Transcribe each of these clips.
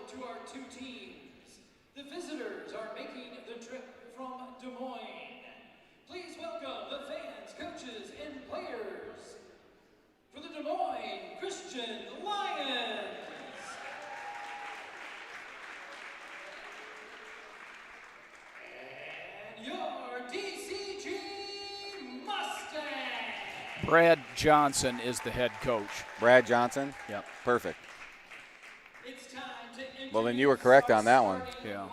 to our two teams. The visitors are making the trip from Des Moines. Please welcome the fans, coaches, and players for the Des Moines Christian Lions. And your DCG Mustangs. Brad Johnson is the head coach. Brad Johnson? Yep. Perfect. It's time to Well, then you were correct on that one. Yeah.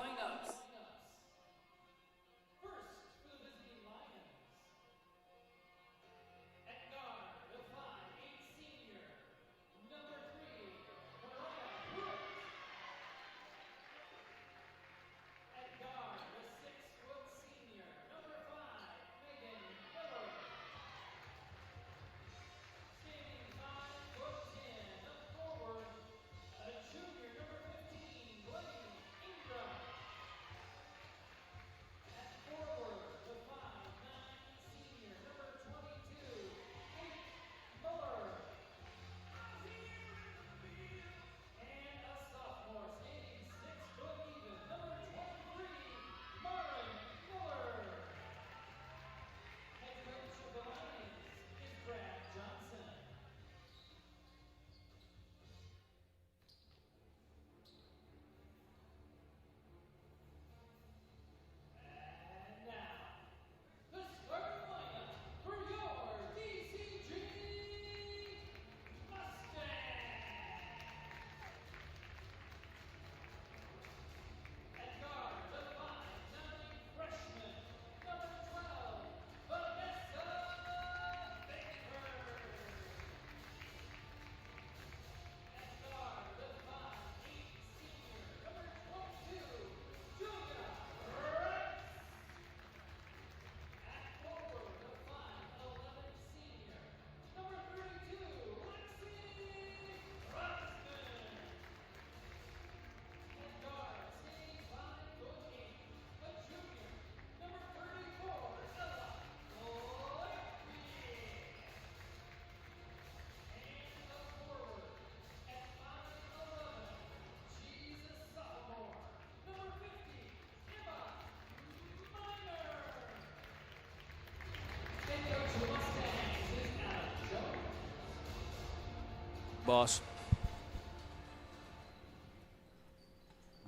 Boss.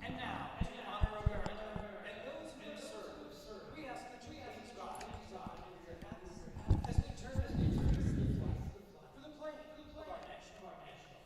And now, in honor of our and those who have served, we ask that you please rise as we turn for the playing of our national anthem.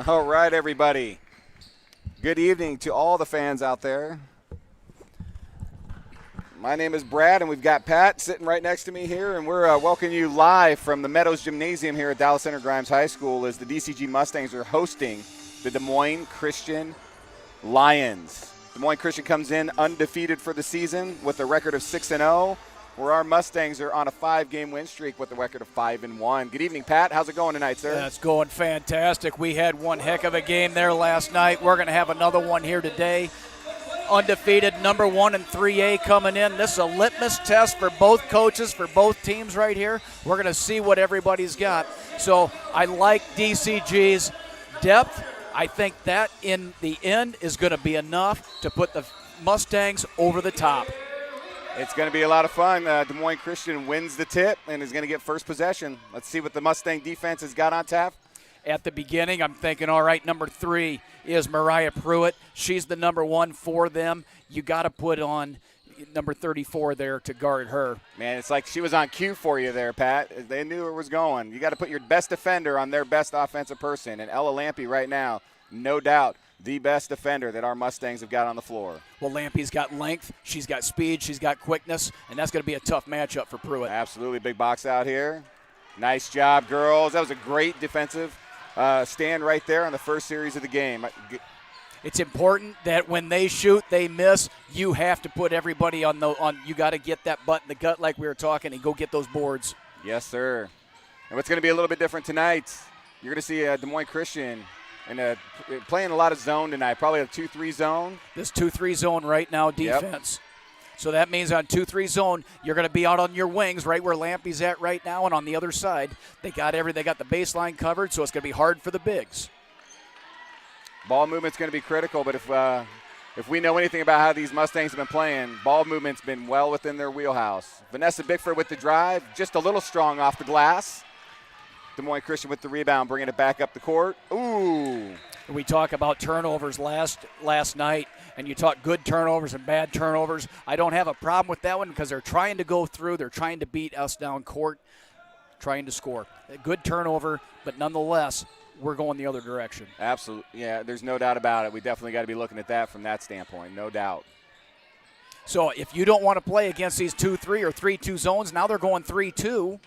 All right, everybody. Good evening to all the fans out there. My name is Brad, and we've got Pat sitting right next to me here, and we're welcoming you live from the Meadows Gymnasium here at Dallas Center Grimes High School as the DCG Mustangs are hosting the Des Moines Christian Lions. Des Moines Christian comes in undefeated for the season with a record of 6-0, where our Mustangs are on a 5-game win streak with a record of 5-1. Good evening, Pat. How's it going tonight, sir? Yeah, it's going fantastic. We had one heck of a game there last night. We're going to have another one here today. Undefeated, number 1 in 3A coming in. This is a litmus test for both coaches, for both teams right here. We're going to see what everybody's got. So I like DCG's depth. I think that in the end is going to be enough to put the Mustangs over the top. It's going to be a lot of fun. Des Moines Christian wins the tip and is going to get first possession. Let's see what the Mustang defense has got on tap. At the beginning, I'm thinking, all right, number 3 is Mariah Pruitt. She's the number 1 for them. You got to put on number 34 there to guard her. Man, it's like she was on cue for you there, Pat. They knew where it was going. You got to put your best defender on their best offensive person. And Ella Lampe right now, no doubt, the best defender that our Mustangs have got on the floor. Well, Lampe's got length, she's got speed, she's got quickness, and that's going to be a tough matchup for Pruitt. Absolutely. Big box out here. Nice job, girls. That was a great defensive stand right there on the first series of the game. It's important that when they shoot, they miss. You have to put everybody on. You got to get that butt in the gut like we were talking and go get those boards. Yes, sir. And what's going to be a little bit different tonight, you're going to see Des Moines Christian playing a lot of zone tonight, probably a 2-3 zone. This 2-3 zone right now defense. Yep. So that means on 2-3 zone, you're going to be out on your wings right where Lampe's at right now, and on the other side, they got the baseline covered, so it's going to be hard for the bigs. Ball movement's going to be critical, but if we know anything about how these Mustangs have been playing, ball movement's been well within their wheelhouse. Vanessa Bickford with the drive, just a little strong off the glass. Des Moines Christian with the rebound, bringing it back up the court. Ooh. We talk about turnovers last night, and you talk good turnovers and bad turnovers. I don't have a problem with that one because they're trying to go through. They're trying to beat us down court, trying to score. A good turnover, but nonetheless, we're going the other direction. Absolutely. Yeah, there's no doubt about it. We definitely got to be looking at that from that standpoint, no doubt. So if you don't want to play against these 2-3 or 3-2 zones, now they're going 3-2.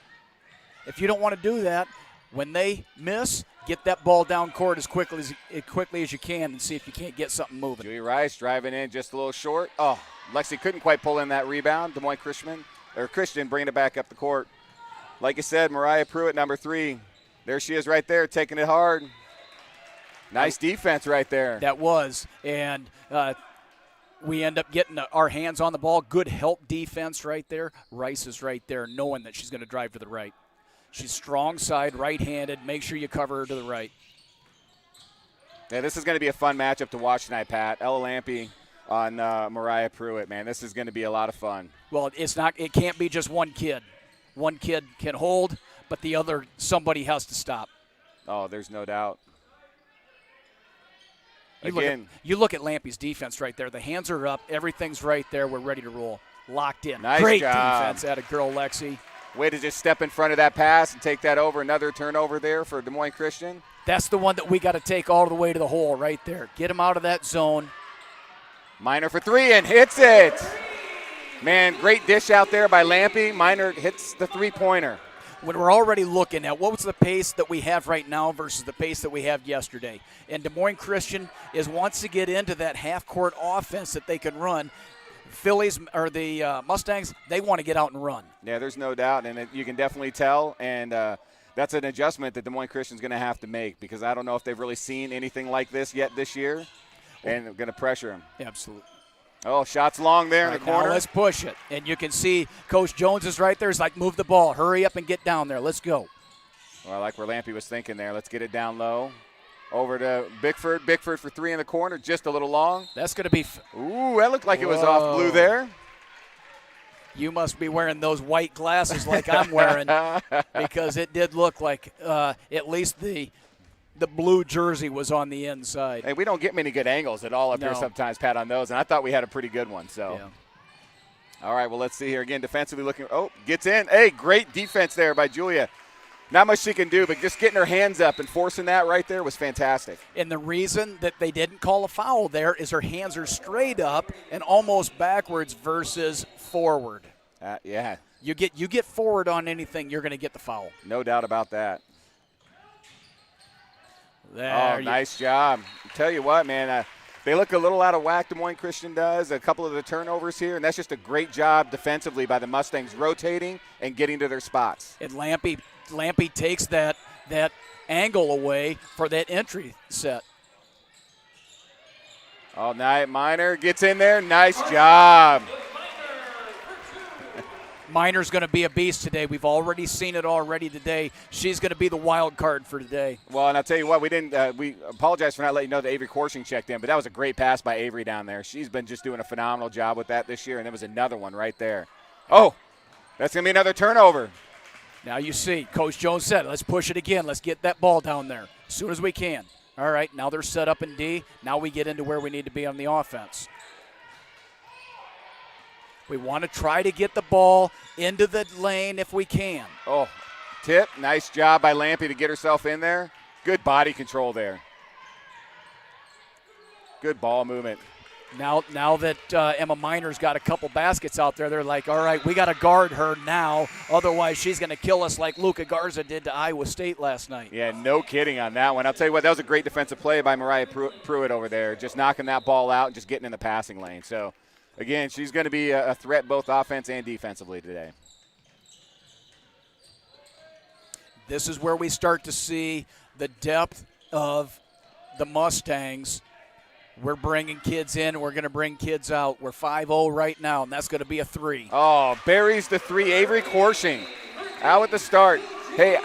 If you don't want to do that, when they miss, get that ball down court as quickly as you can and see if you can't get something moving. Julie Rice driving in just a little short. Oh, Lexi couldn't quite pull in that rebound. Des Moines Christian bringing it back up the court. Like you said, Mariah Pruitt, number 3. There she is right there, taking it hard. Nice defense right there. That was. And we end up getting our hands on the ball. Good help defense right there. Rice is right there knowing that she's going to drive to the right. She's strong side, right-handed. Make sure you cover her to the right. Yeah, this is going to be a fun matchup to watch tonight, Pat. Ella Lampe on Mariah Pruitt, man. This is going to be a lot of fun. Well, it can't be just one kid. One kid can hold, but the other, somebody has to stop. Oh, there's no doubt. You look at Lampe's defense right there. The hands are up. Everything's right there. We're ready to roll. Locked in. Nice Great job. defense out of girl Lexi. Way to just step in front of that pass and take that over. Another turnover there for Des Moines Christian. That's the one that we got to take all the way to the hole right there. Get them out of that zone. Minor for 3 and hits it. Man, great dish out there by Lampe. Minor hits the three-pointer. When we're already looking at what was the pace that we have right now versus the pace that we have yesterday. And Des Moines Christian wants to get into that half-court offense that they can run. Phillies or the Mustangs, they want to get out and run. Yeah, there's no doubt, and you can definitely tell. And that's an adjustment that Des Moines Christian's going to have to make because I don't know if they've really seen anything like this yet this year, and they're going to pressure them. Absolutely. Oh, shots long there in the corner. Now let's push it. And you can see Coach Jones is right there. He's like, move the ball. Hurry up and get down there. Let's go. Well, I like where Lampe was thinking there. Let's get it down low. Over to Bickford. Bickford for 3 in the corner, just a little long. That's going to be ooh, that looked like it was off blue there. You must be wearing those white glasses like I'm wearing because it did look like at least the blue jersey was on the inside. Hey, we don't get many good angles at all up here sometimes, Pat, on those, and I thought we had a pretty good one. So, yeah. All right, well, let's see here. Again, defensively looking. Oh, gets in. Hey, great defense there by Julia. Not much she can do, but just getting her hands up and forcing that right there was fantastic. And the reason that they didn't call a foul there is her hands are straight up and almost backwards versus forward. Yeah. You get forward on anything, you're going to get the foul. No doubt about that. There nice job. I tell you what, man, they look a little out of whack, Des Moines Christian does. A couple of the turnovers here, and that's just a great job defensively by the Mustangs rotating and getting to their spots. And Lampe takes that angle away for that entry set. All night, Minor gets in there. Nice job. Minor's going to be a beast today. We've already seen it already today. She's going to be the wild card for today. Well, and I'll tell you what, we apologize for not letting you know that Avery Coursing checked in, but that was a great pass by Avery down there. She's been just doing a phenomenal job with that this year, and there was another one right there. Oh, that's going to be another turnover. Now you see, Coach Jones said, let's push it again. Let's get that ball down there as soon as we can. All right, now they're set up in D. Now we get into where we need to be on the offense. We want to try to get the ball into the lane if we can. Oh, tip. Nice job by Lampy to get herself in there. Good body control there. Good ball movement. Now that Emma Minor's got a couple baskets out there, they're like, all right, we got to guard her now. Otherwise, she's going to kill us like Luca Garza did to Iowa State last night. Yeah, no kidding on that one. I'll tell you what, that was a great defensive play by Mariah Pruitt over there, just knocking that ball out and just getting in the passing lane. So, again, she's going to be a threat both offense and defensively today. This is where we start to see the depth of the Mustangs. We're bringing kids in. We're going to bring kids out. We're 5-0 right now, and that's going to be a 3. Oh, buries the 3. Avery Coursing out at the start. Hey,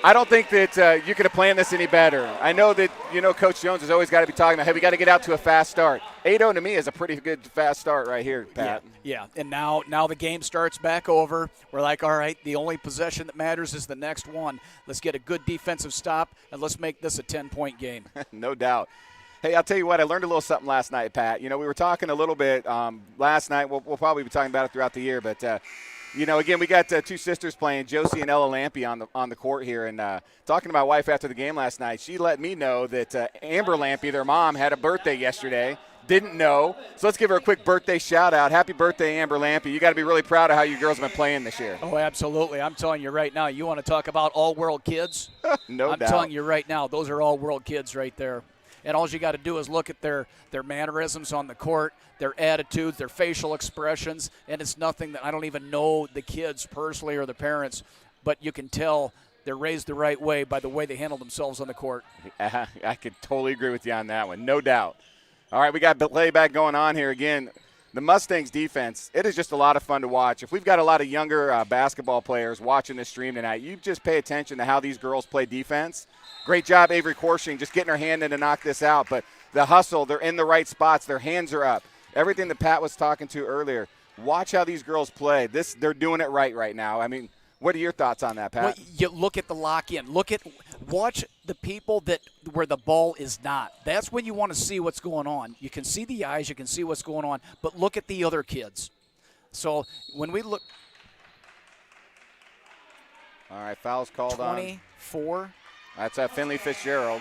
I don't think that you could have planned this any better. I know that, Coach Jones has always got to be talking about, hey, we got to get out to a fast start. 8-0 to me is a pretty good fast start right here, Pat. Yeah. And now the game starts back over. We're like, all right, the only possession that matters is the next one. Let's get a good defensive stop, and let's make this a 10-point game. No doubt. Hey, I'll tell you what, I learned a little something last night, Pat. We were talking a little bit last night. We'll probably be talking about it throughout the year. But, again, we got 2 sisters playing, Josie and Ella Lampy on the court here. And talking to my wife after the game last night, she let me know that Amber Lampy, their mom, had a birthday yesterday. Didn't know. So let's give her a quick birthday shout-out. Happy birthday, Amber Lampy. You got to be really proud of how you girls have been playing this year. Oh, absolutely. I'm telling you right now, you want to talk about all-world kids? No doubt. I'm telling you right now, those are all-world kids right there. And all you got to do is look at their mannerisms on the court, their attitudes, their facial expressions, and it's nothing that I don't even know the kids personally or the parents, but you can tell they're raised the right way by the way they handle themselves on the court. I could totally agree with you on that one, no doubt. All right, we got playback going on here again. The Mustangs defense, it is just a lot of fun to watch. If we've got a lot of younger basketball players watching this stream tonight, you just pay attention to how these girls play defense. Great job, Avery Coursing, just getting her hand in to knock this out. But the hustle, they're in the right spots. Their hands are up. Everything that Pat was talking to earlier, watch how these girls play. They're doing it right now. I mean, what are your thoughts on that, Pat? Well, you look at the lock-in. Watch the people where the ball is not. That's when you want to see what's going on. You can see the eyes. You can see what's going on. But look at the other kids. So when we look. All right, foul's called 24. on. That's Finley Fitzgerald.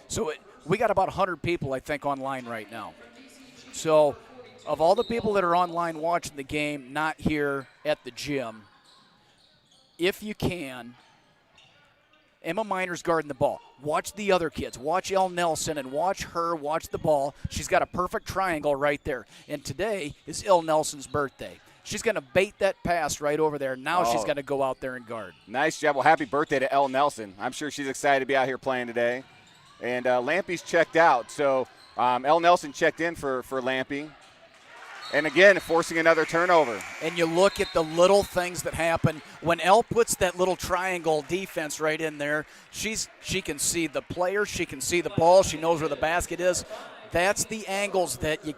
So we got about 100 people, I think, online right now. So of all the people that are online watching the game, not here at the gym, if you can, Emma Minor's guarding the ball. Watch the other kids. Watch Elle Nelson and watch her watch the ball. She's got a perfect triangle right there. And today is Elle Nelson's birthday. She's going to bait that pass right over there. Now she's going to go out there and guard. Nice job. Well, happy birthday to Elle Nelson. I'm sure she's excited to be out here playing today. And Lampy's checked out. So Elle Nelson checked in for Lampy. And, again, forcing another turnover. And you look at the little things that happen. When Elle puts that little triangle defense right in there, she can see the player. She can see the ball. She knows where the basket is. That's the angles that you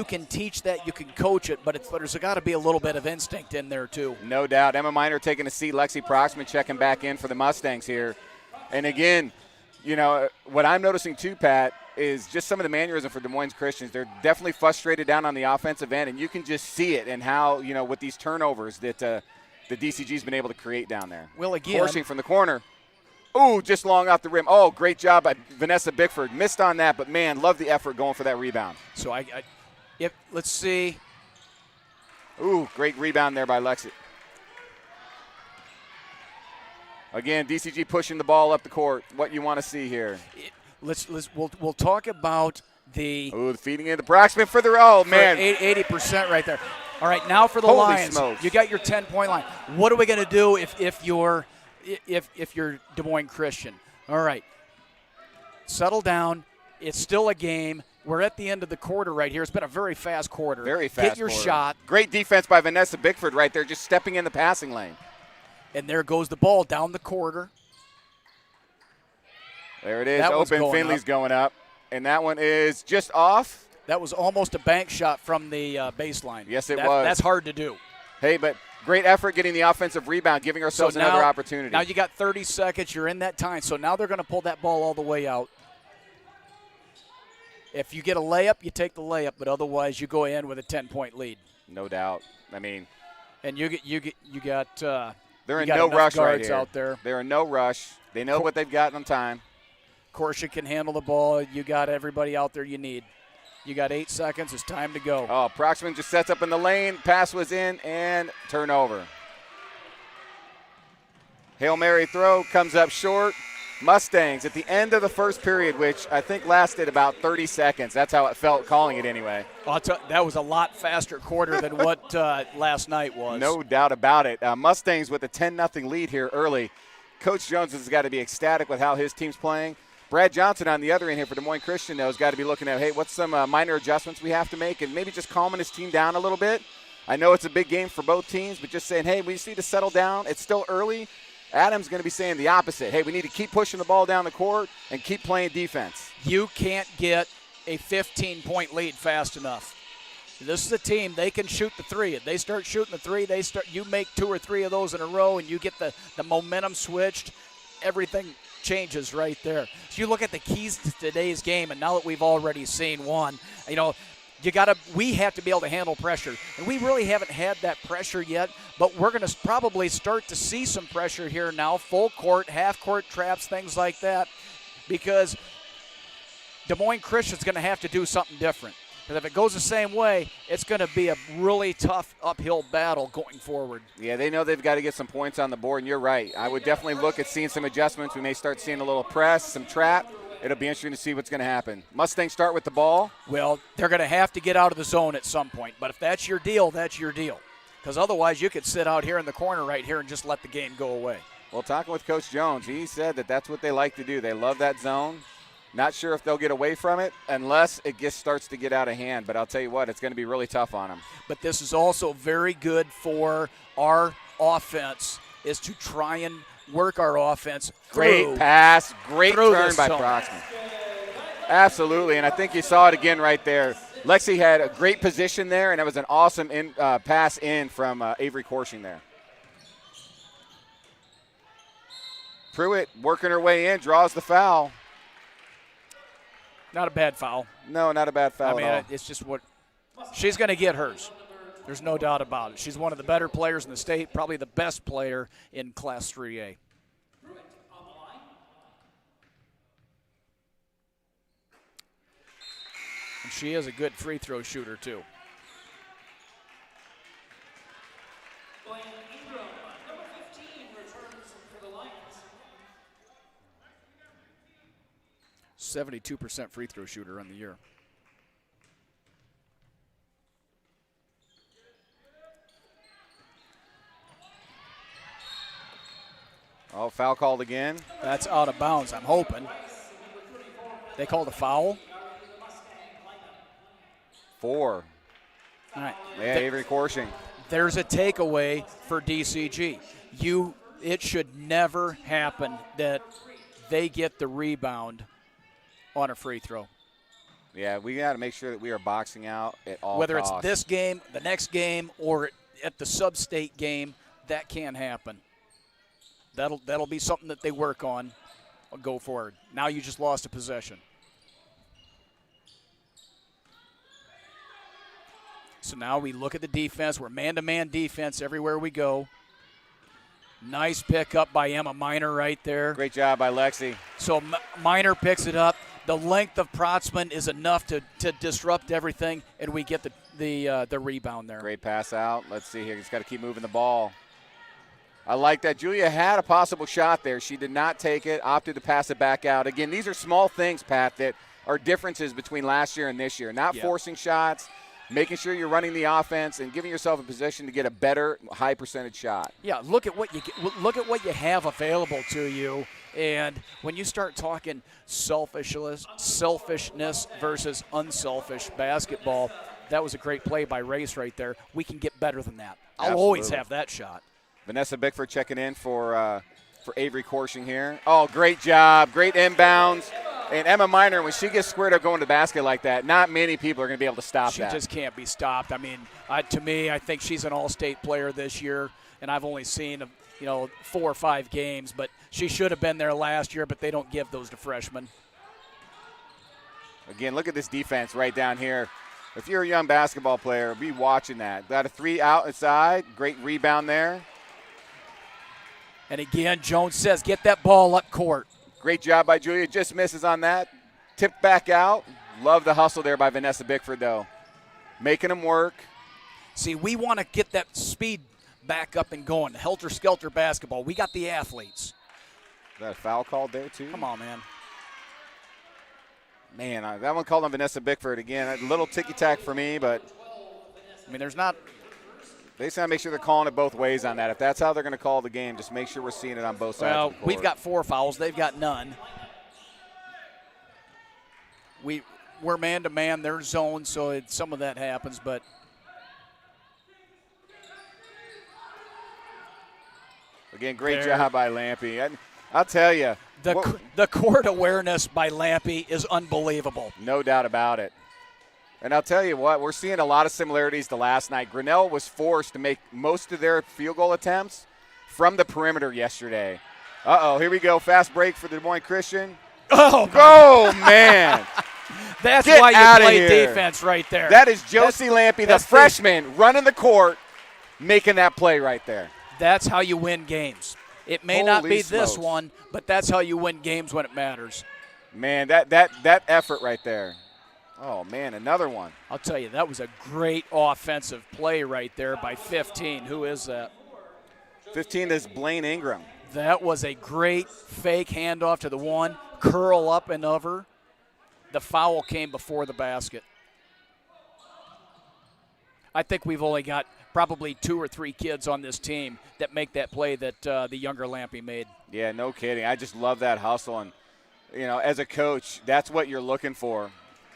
can teach that, you can coach it, but there's got to be a little bit of instinct in there too. No doubt. Emma Minor taking a seat. Lexi Proxman checking back in for the Mustangs here. And, again, what I'm noticing too, Pat, is just some of the mannerism for Des Moines Christians. They're definitely frustrated down on the offensive end, and you can just see it in how, with these turnovers that the DCG's been able to create down there. Well, again. Forcing from the corner. Ooh, just long off the rim. Oh, great job by Vanessa Bickford. Missed on that, but, man, love the effort going for that rebound. So, let's see. Ooh, great rebound there by Lexi. Again, DCG pushing the ball up the court. What you want to see here. We'll talk about the. Ooh, the feeding in the Broxman for the roll, man. 80% right there. All right, now for the Holy Lions. smokes. You got your 10-point line. What are we going to do if you're Des Moines Christian? All right, settle down. It's still a game. We're at the end of the quarter right here. It's been a very fast quarter. Very fast Get your quarter. shot. Great defense by Vanessa Bickford right there, just stepping in the passing lane. And there goes the ball down the quarter. There it is. That one's Open. going Finley's up. going up. And that one is just off. That was almost a bank shot from the baseline. Yes, it was. That's hard to do. Hey, but great effort getting the offensive rebound, giving ourselves another opportunity. Now you got 30 seconds. You're in that time. So now they're going to pull that ball all the way out. If you get a layup, you take the layup, but otherwise you go in with a 10-point lead. No doubt. I mean, and you got they're in got no enough rush right guards here. out there. They're in no rush. They know what they've got on time. Of course, you can handle the ball. You got everybody out there you need. You got 8 seconds. It's time to go. Oh, Proxman just sets up in the lane. Pass was in and turnover. Hail Mary throw comes up short. Mustangs at the end of the first period, which I think lasted about 30 seconds. That's how it felt, calling it anyway. That was a lot faster quarter than what last night was. No doubt about it. Mustangs with a 10-0 lead here early. Coach Jones has got to be ecstatic with how his team's playing. Brad Johnson on the other end here for Des Moines Christian, though, has got to be looking at, hey, what's some minor adjustments we have to make and maybe just calming his team down a little bit. I know it's a big game for both teams, but just saying, hey, we just need to settle down. It's still early. Adam's going to be saying the opposite. Hey, we need to keep pushing the ball down the court and keep playing defense. You can't get a 15-point lead fast enough. This is a team, they can shoot the three. If they start shooting the three, you make 2 or 3 of those in a row and you get the momentum switched, everything changes right there. So you look at the keys to today's game, and now that we've already seen one, we have to be able to handle pressure. And we really haven't had that pressure yet, but we're going to probably start to see some pressure here now, full court, half court traps, things like that, because Des Moines Christian's going to have to do something different. Because if it goes the same way, it's going to be a really tough uphill battle going forward. Yeah, they know they've got to get some points on the board, and you're right. I would definitely look at seeing some adjustments. We may start seeing a little press, some trap. It'll be interesting to see what's going to happen. Mustangs start with the ball. Well, they're going to have to get out of the zone at some point. But if that's your deal, that's your deal. Because otherwise you could sit out here in the corner right here and just let the game go away. Well, talking with Coach Jones, he said that that's what they like to do. They love that zone. Not sure if they'll get away from it unless it just starts to get out of hand. But I'll tell you what, it's going to be really tough on them. But this is also very good for our offense, is to try and work our offense through. Great pass, great turn by zone. Proxman. Absolutely, and I think you saw it again right there. Lexi had a great position there, and it was an awesome pass in from Avery Corshing there. Pruitt working her way in, draws the foul. Not a bad foul. No, not a bad foul at all. It's just what she's going to get hers. There's no doubt about it. She's one of the better players in the state, probably the best player in Class 3A. And she is a good free throw shooter, too. 72% free throw shooter on the year. Oh, foul called again. That's out of bounds, I'm hoping. They called a foul. 4. All right. Yeah, Avery Corshing. There's a takeaway for DCG. It should never happen that they get the rebound on a free throw. Yeah, we got to make sure that we are boxing out at all Whether costs. it's this game, the next game, or at the sub-state game, that can happen. That'll be something that they work on go forward. Now you just lost a possession. So now we look at the defense. We're man-to-man defense everywhere we go. Nice pickup by Emma Miner right there. Great job by Lexi. So Miner picks it up. The length of Protzman is enough to disrupt everything, and we get the rebound there. Great pass out. Let's see here. He's got to keep moving the ball. I like that. Julia had a possible shot there. She did not take it, opted to pass it back out. Again, these are small things, Pat, that are differences between last year and this year. Not forcing shots, making sure you're running the offense and giving yourself a position to get a better high percentage shot. Yeah, look at what you have available to you, And when you start talking selfishness versus unselfish basketball, that was a great play by Race right there. We can get better than that. I'll always have that shot. Vanessa Bickford checking in for Avery Corshing here. Oh, great job. Great inbounds. And Emma Miner, when she gets squared up going to the basket like that, not many people are going to be able to stop that. She just can't be stopped. I mean, to me, I think she's an all-state player this year, and I've only seen 4 or 5 games, but she should have been there last year, but they don't give those to freshmen. Again, look at this defense right down here. If you're a young basketball player, be watching that. Got a 3 outside. Great rebound there. And again, Jones says, get that ball up court. Great job by Julia. Just misses on that. Tipped back out. Love the hustle there by Vanessa Bickford, though. Making them work. See, we want to get that speed back up and going. Helter-skelter basketball. We got the athletes. Is that a foul called there, too? Come on, man. Man, that one called on Vanessa Bickford. Again, a little ticky-tack for me, but. I mean, there's not. They just got to make sure they're calling it both ways on that. If that's how they're going to call the game, just make sure we're seeing it on both sides of the court. We've got 4 fouls. They've got none. We're man-to-man. They're zone, so some of that happens, but. Again, great job by Lampy. I'll tell you. The court awareness by Lampy is unbelievable. No doubt about it. And I'll tell you what, we're seeing a lot of similarities to last night. Grinnell was forced to make most of their field goal attempts from the perimeter yesterday. Uh-oh, here we go. Fast break for the Des Moines Christian. Oh man. That's Get why you play here. Defense right there. That is Josie Lampy, the freshman, running the court, making that play right there. That's how you win games. It may not be smokes. this one, but that's how you win games when it matters. Man, that effort right there. Oh, man, another one. I'll tell you, that was a great offensive play right there by 15. Who is that? 15 is Blaine Ingram. That was a great fake handoff to the one, curl up and over. The foul came before the basket. I think we've only got probably 2 or 3 kids on this team that make that play that the younger Lampy made. Yeah, no kidding. I just love that hustle. And, as a coach, that's what you're looking for.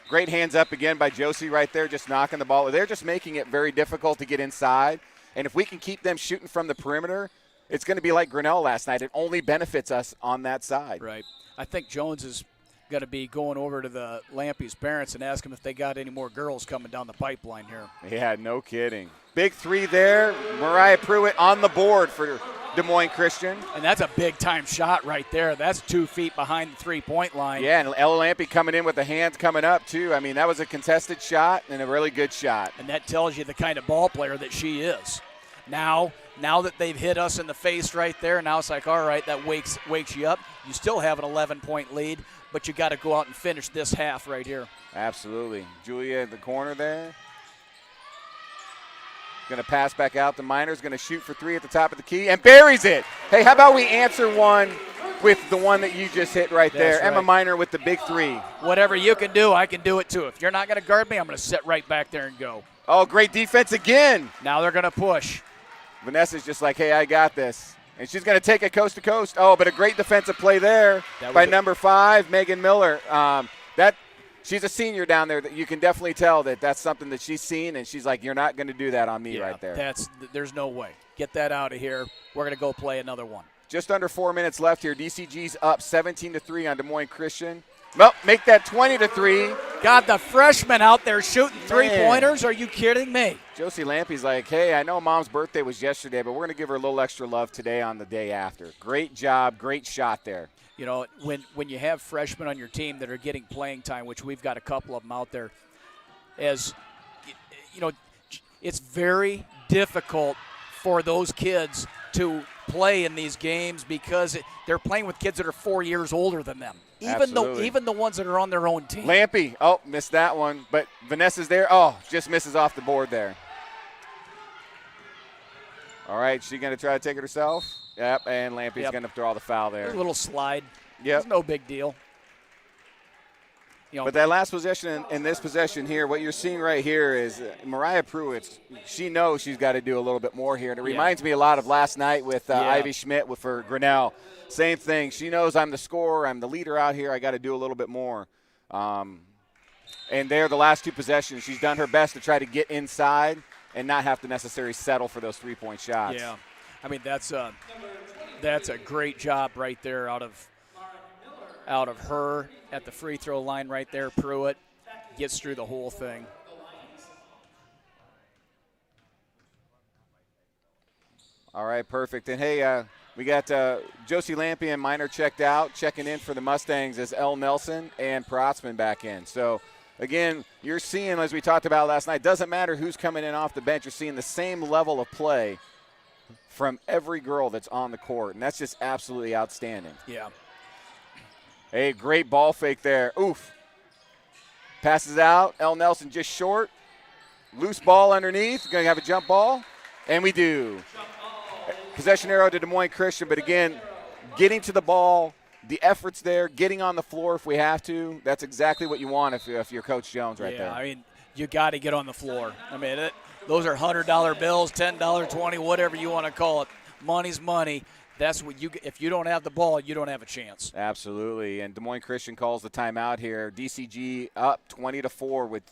Great hands up again by Josie right there, just knocking the ball. They're just making it very difficult to get inside. And if we can keep them shooting from the perimeter, it's going to be like Grinnell last night. It only benefits us on that side. Right. I think Jones is going to be going over to the Lampy's parents and ask them if they got any more girls coming down the pipeline here. Yeah, no kidding. Big 3 there. Mariah Pruitt on the board for Des Moines Christian. And that's a big-time shot right there. That's 2 feet behind the three-point line. Yeah, and Ella Lampy coming in with the hands coming up, too. I mean, that was a contested shot and a really good shot. And that tells you the kind of ball player that she is. Now that they've hit us in the face right there, now it's like, all right, that wakes you up. You still have an 11-point lead, but you got to go out and finish this half right here. Absolutely. Julia in the corner there. Going to pass back out to Miners, going to shoot for 3 at the top of the key, and buries it. Hey, how about we answer one with the one that you just hit right there? That's right. Emma Miner with the big 3. Whatever you can do, I can do it too. If you're not going to guard me, I'm going to sit right back there and go. Oh, great defense again. Now they're going to push. Vanessa's just like, hey, I got this. And she's going to take it coast to coast. Oh, but a great defensive play there by number 5, Megan Miller. She's a senior down there that you can definitely tell that that's something that she's seen, and she's like, you're not going to do that on me right there. There's no way. Get that out of here. We're going to go play another one. Just under 4 minutes left here. DCG's up 17-3 on Des Moines Christian. Well, make that 20-3. God, the freshman out there shooting three-pointers. Are you kidding me? Josie Lampy's like, hey, I know Mom's birthday was yesterday, but we're going to give her a little extra love today on the day after. Great job, great shot there. When you have freshmen on your team that are getting playing time, which we've got a couple of them out there, it's very difficult for those kids to play in these games because they're playing with kids that are 4 years older than them. Even the ones that are on their own team. Lampy, missed that one, but Vanessa's there. Just misses off the board there. All right, she going to try to take it herself? Yep, and Lampy's going to draw the foul there. A little slide. Yep. It's no big deal. But that last possession in this possession here, what you're seeing right here is Mariah Pruitt. She knows she's got to do a little bit more here. And it reminds me a lot of last night with Ivy Schmidt for Grinnell. Same thing. She knows I'm the scorer. I'm the leader out here. I got to do a little bit more. And there, the last two possessions, she's done her best to try to get inside and not have to necessarily settle for those three-point shots. Yeah. I mean, that's a great job right there out of her at the free throw line right there. Pruitt gets through the whole thing. All right, perfect. And, hey, we got Josie Lampion, minor checked out. Checking in for the Mustangs as L. Nelson and Protzman back in. So, again, you're seeing, as we talked about last night, doesn't matter who's coming in off the bench. You're seeing the same level of play from every girl that's on the court, and that's just absolutely outstanding. Yeah. Hey, great ball fake there. Oof. Passes out. L. Nelson just short. Loose ball underneath. Going to have a jump ball. And we do. Possession arrow to Des Moines Christian, but again, getting to the ball, the effort's there, getting on the floor if we have to. That's exactly what you want if you're Coach Jones right there. Yeah, I mean, you got to get on the floor. I mean, those are $100 bills, $10, $20, whatever you want to call it. Money's money. That's what if you don't have the ball, you don't have a chance. Absolutely. And Des Moines Christian calls the timeout here. DCG up 20-4 with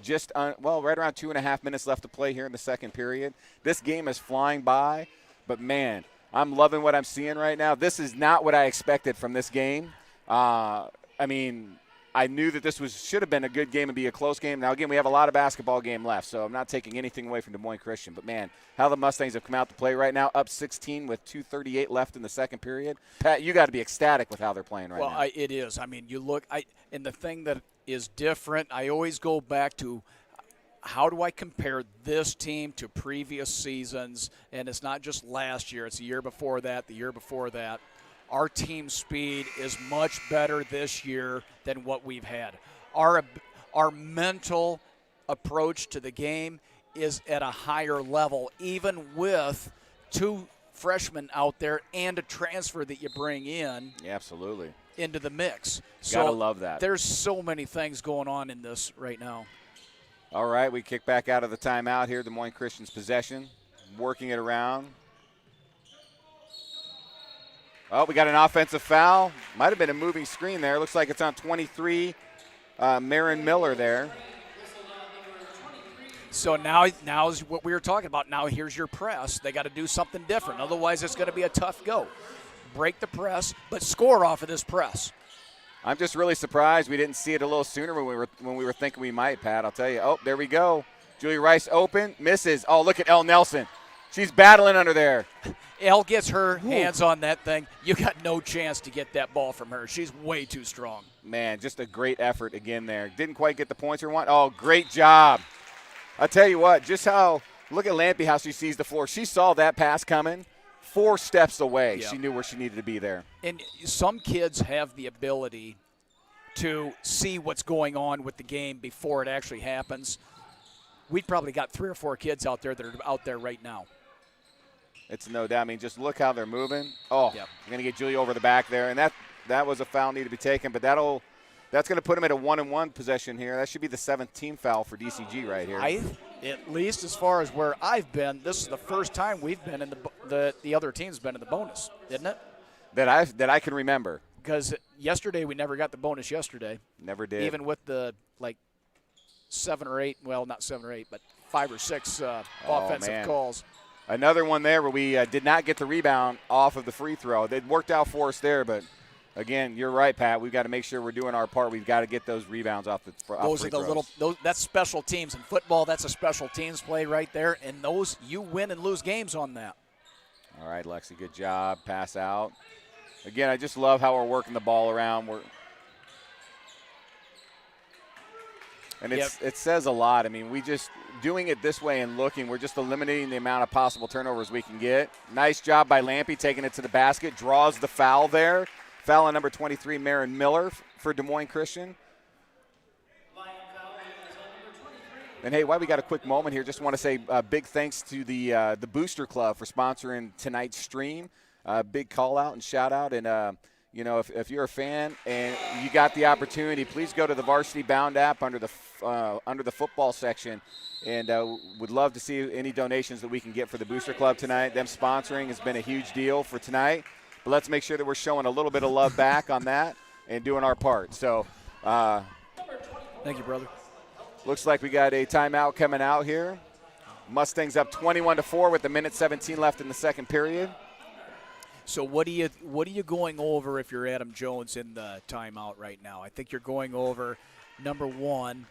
just right around 2.5 minutes left to play here in the second period. This game is flying by, but man, I'm loving what I'm seeing right now. This is not what I expected from this game. I mean, I knew that this should have been a good game and be a close game. Now, again, we have a lot of basketball game left, so I'm not taking anything away from Des Moines Christian. But, man, how the Mustangs have come out to play right now, up 16 with 2:38 left in the second period. Pat, you got to be ecstatic with how they're playing right now. Well, it is. I mean, you look – and the thing that is different, I always go back to how do I compare this team to previous seasons, and it's not just last year. It's the year before that, the year before that. Our team speed is much better this year than what we've had. Our mental approach to the game is at a higher level, even with two freshmen out there and a transfer that you bring in. Yeah, absolutely. Into the mix. Gotta love that. There's so many things going on in this right now. All right, we kick back out of the timeout here. Des Moines Christian's possession, working it around. Oh, we got an offensive foul. Might have been a moving screen there. Looks like it's on 23, Marin Miller there. So now is what we were talking about. Now here's your press. They got to do something different. Otherwise, it's going to be a tough go. Break the press, but score off of this press. I'm just really surprised we didn't see it a little sooner when we were thinking we might, Pat. I'll tell you. Oh, there we go. Julie Rice open, misses. Oh, look at L. Nelson. She's battling under there. Elle gets her hands on that thing. You got no chance to get that ball from her. She's way too strong. Man, just a great effort again there. Didn't quite get the points we want. Oh, great job. I'll tell you what, look at Lampy how she sees the floor. She saw that pass coming 4 steps away. Yep. She knew where she needed to be there. And some kids have the ability to see what's going on with the game before it actually happens. We've probably got 3 or 4 kids out there that are out there right now. It's no doubt. I mean, just look how they're moving. Oh, yep. Going to get Julie over the back there. And that was a foul needed to be taken, but that's going to put him at a 1-and-1 possession here. That should be the 7th team foul for DCG right here. At least as far as where I've been, this is the first time we've been in the other team's been in the bonus, isn't it? That I can remember. Because yesterday we never got the bonus yesterday. Never did. Even with the 7 or 8, well, not 7 or 8, but 5 or 6 offensive calls. Another one there where we did not get the rebound off of the free throw. It worked out for us there, but again, you're right, Pat. We've got to make sure we're doing our part. We've got to get those rebounds off the free throws. Those are that's special teams. In football, that's a special teams play right there, and those you win and lose games on that. All right, Lexi, good job. Pass out. Again, I just love how we're working the ball around. It says a lot. I mean, we just doing it this way and looking, we're just eliminating the amount of possible turnovers we can get. Nice job by Lampy taking it to the basket, draws the foul there. Foul on number 23, Marin Miller for Des Moines Christian. And, hey, while we got a quick moment here, just want to say big thanks to the Booster Club for sponsoring tonight's stream. Big call-out and shout-out. And, you know, if you're a fan and you got the opportunity, please go to the Varsity Bound app under the football section, and would love to see any donations that we can get for the Booster Club tonight. Them sponsoring has been a huge deal for tonight, but let's make sure that we're showing a little bit of love back on that and doing our part. So thank you, brother. Looks like we got a timeout coming out here. Mustangs up 21-4 with 1:17 left in the second period. So what are you going over if you're Adam Jones in the timeout right now? I think you're going over, number one,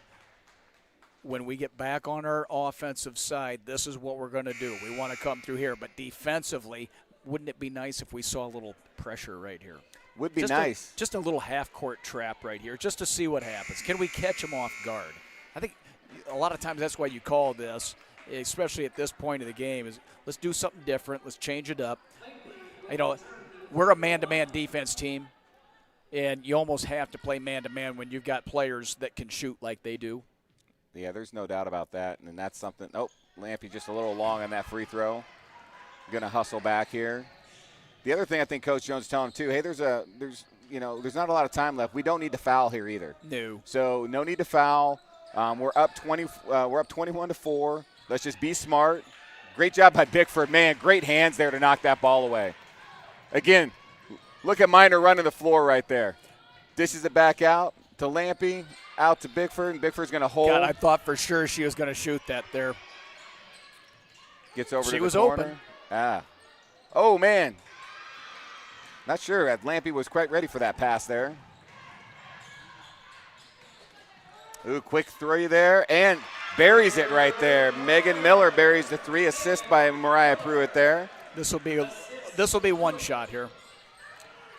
when we get back on our offensive side, this is what we're going to do. We want to come through here. But defensively, wouldn't it be nice if we saw a little pressure right here? Would be nice. Just a little half-court trap right here, just to see what happens. Can we catch them off guard? I think a lot of times that's why you call this, especially at this point of the game, is let's do something different. Let's change it up. You know, we're a man-to-man defense team, and you almost have to play man-to-man when you've got players that can shoot like they do. Yeah, there's no doubt about that, and that's something. Oh, Lampy just a little long on that free throw. Going to hustle back here. The other thing I think Coach Jones is telling him too, hey, there's not a lot of time left. We don't need to foul here either. No. So no need to foul. We're up 21-4. Let's just be smart. Great job by Bickford, man. Great hands there to knock that ball away. Again, look at Miner running the floor right there. Dishes it back out to Lampy, out to Bickford, and Bickford's going to hold. God, I thought for sure she was going to shoot that there. Gets over she to the was corner. Open. Oh, man. Not sure. Lampy was quite ready for that pass there. Ooh, quick three there, and buries it right there. Megan Miller buries the three, assist by Mariah Pruitt there. This will be one shot here.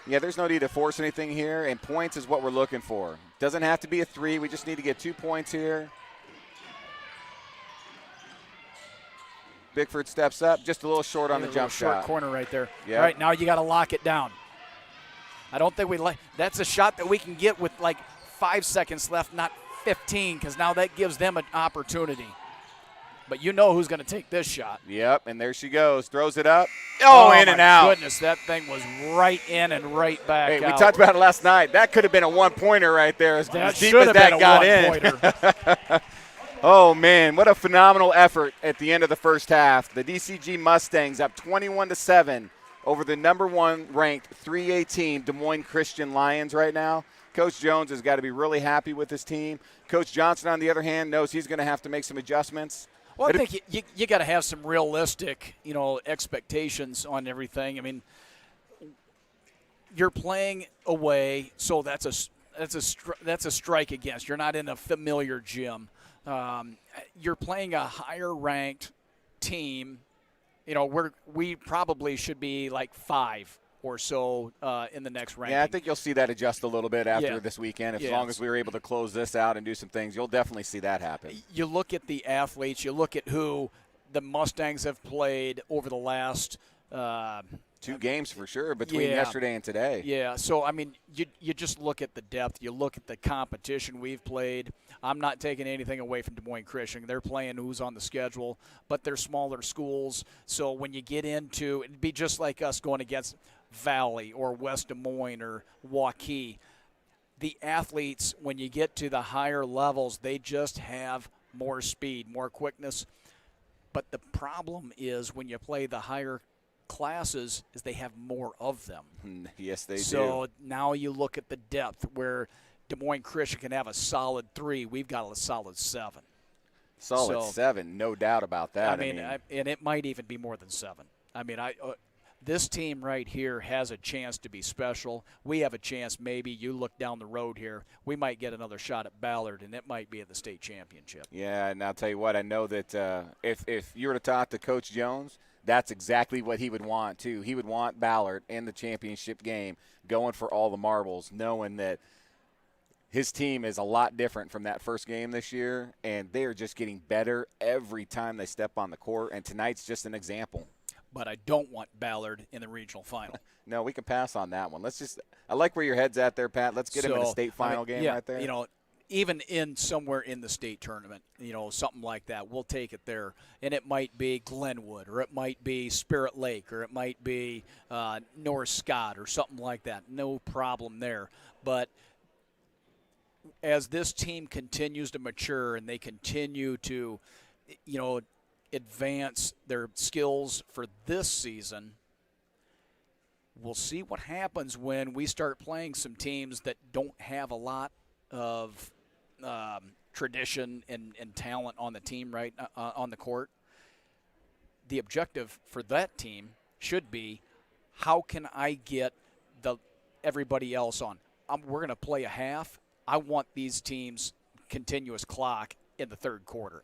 Yeah, there's no need to force anything here, and points is what we're looking for. Doesn't have to be a three. We just need to get 2 points here. Bickford steps up, just a little short on the jump shot. Short corner right there. Yep. All right, now you got to lock it down. I don't think that's a shot that we can get with like 5 seconds left, not 15, because now that gives them an opportunity. But you know who's going to take this shot. Yep, and there she goes. Throws it up. Oh, in and out. Goodness, that thing was right in and right back out. Hey, we talked about it last night. That could have been a one-pointer right there as deep as that got in. Oh, man, what a phenomenal effort at the end of the first half. The DCG Mustangs up 21-7 over the number 1 ranked 3A team, Des Moines Christian Lions right now. Coach Jones has got to be really happy with his team. Coach Johnson, on the other hand, knows he's going to have to make some adjustments. Well, I think you got to have some realistic, expectations on everything. I mean, you're playing away, so that's a strike against. You're not in a familiar gym. You're playing a higher ranked team. We probably should be like 5 or so in the next ranking. Yeah, I think you'll see that adjust a little bit after this weekend. As long as we were able to close this out and do some things, you'll definitely see that happen. You look at the athletes, you look at who the Mustangs have played over the last 2 games for sure between yesterday and today. Yeah, so, I mean, you just look at the depth. You look at the competition we've played. I'm not taking anything away from Des Moines Christian. They're playing who's on the schedule, but they're smaller schools. So when you get into – it'd be just like us going against Valley or West Des Moines or Waukee. The athletes, when you get to the higher levels, they just have more speed, more quickness. But the problem is when you play the higher classes is they have more of them. Yes, they do. So now you look at the depth where Des Moines Christian can have a solid 3. We've got a solid 7. Solid 7, no doubt about that. I mean, and it might even be more than 7. I mean, this team right here has a chance to be special. We have a chance, maybe you look down the road here, we might get another shot at Ballard, and it might be at the state championship. Yeah, and I'll tell you what, I know that if you were to talk to Coach Jones, that's exactly what he would want, too. He would want Ballard in the championship game going for all the marbles, knowing that his team is a lot different from that first game this year, and they are just getting better every time they step on the court, and tonight's just an example. But I don't want Ballard in the regional final. No, we can pass on that one. I like where your head's at there, Pat. Let's get him in a state final game right there. even in somewhere in the state tournament, something like that. We'll take it there. And it might be Glenwood, or it might be Spirit Lake, or it might be North Scott or something like that. No problem there. But as this team continues to mature and they continue to, advance their skills for this season, we'll see what happens when we start playing some teams that don't have a lot of tradition and talent on the team, right, on the court. The objective for that team should be, how can I get everybody else on? We're going to play a half. I want these teams continuous clock in the third quarter.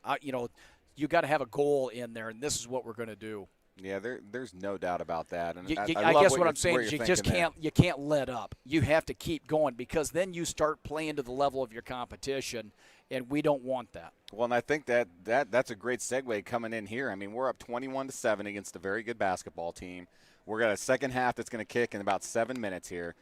You got to have a goal in there, and this is what we're going to do. Yeah, there's no doubt about that. And I guess what I'm saying is you can't let up. You have to keep going, because then you start playing to the level of your competition, and we don't want that. Well, and I think that's a great segue coming in here. I mean, we're up 21-7 against a very good basketball team. We're got a second half that's going to kick in about 7 minutes here.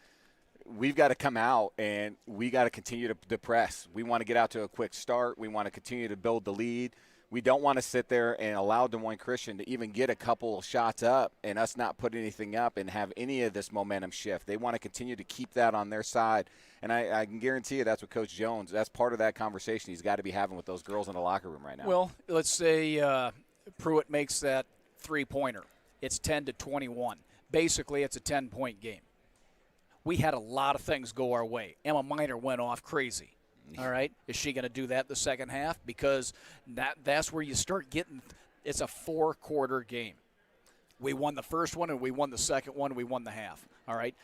We've got to come out, and we got to continue to press. We want to get out to a quick start. We want to continue to build the lead. We don't want to sit there and allow Des Moines Christian to even get a couple of shots up and us not put anything up and have any of this momentum shift. They want to continue to keep that on their side. And I can guarantee you that's what Coach Jones, that's part of that conversation he's got to be having with those girls in the locker room right now. Well, let's say Pruitt makes that three-pointer. It's 10-21. Basically, it's a 10-point game. We had a lot of things go our way. Emma Miner went off crazy. All right, is she going to do that the second half? Because that's where you start getting – it's a 4-quarter game. We won the first one, and we won the second one, and we won the half. All right,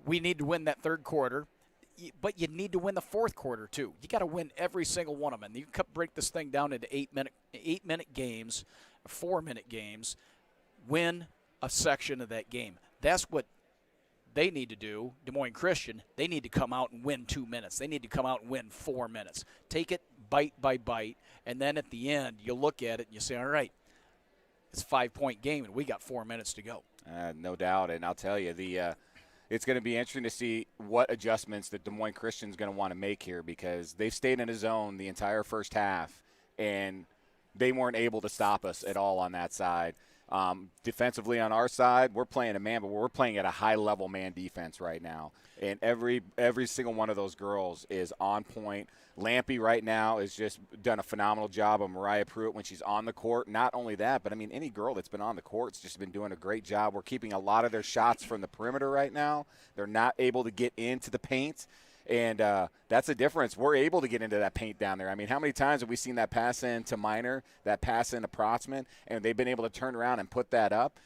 we need to win that third quarter, but you need to win the fourth quarter too. You got to win every single one of them. And you break this thing down into 8-minute games, 4-minute games. Win a section of that game. That's what they need to do. Des Moines Christian, they need to come out and win 2 minutes. They need to come out and win 4 minutes. Take it bite by bite, and then at the end, you look at it and you say, all right, it's a 5-point game, and we got 4 minutes to go. No doubt, and I'll tell you, it's going to be interesting to see what adjustments that Des Moines Christian's going to want to make here, because they've stayed in a zone the entire first half, and they weren't able to stop us at all on that side. Defensively on our side, we're playing a man, but we're playing at a high-level man defense right now. And every single one of those girls is on point. Lampy right now has just done a phenomenal job of Mariah Pruitt when she's on the court. Not only that, but, I mean, any girl that's been on the court has just been doing a great job. We're keeping a lot of their shots from the perimeter right now. They're not able to get into the paint. And that's a difference. We're able to get into that paint down there. I mean, how many times have we seen that pass in to Miner, that pass in to Protzman, and they've been able to turn around and put that up?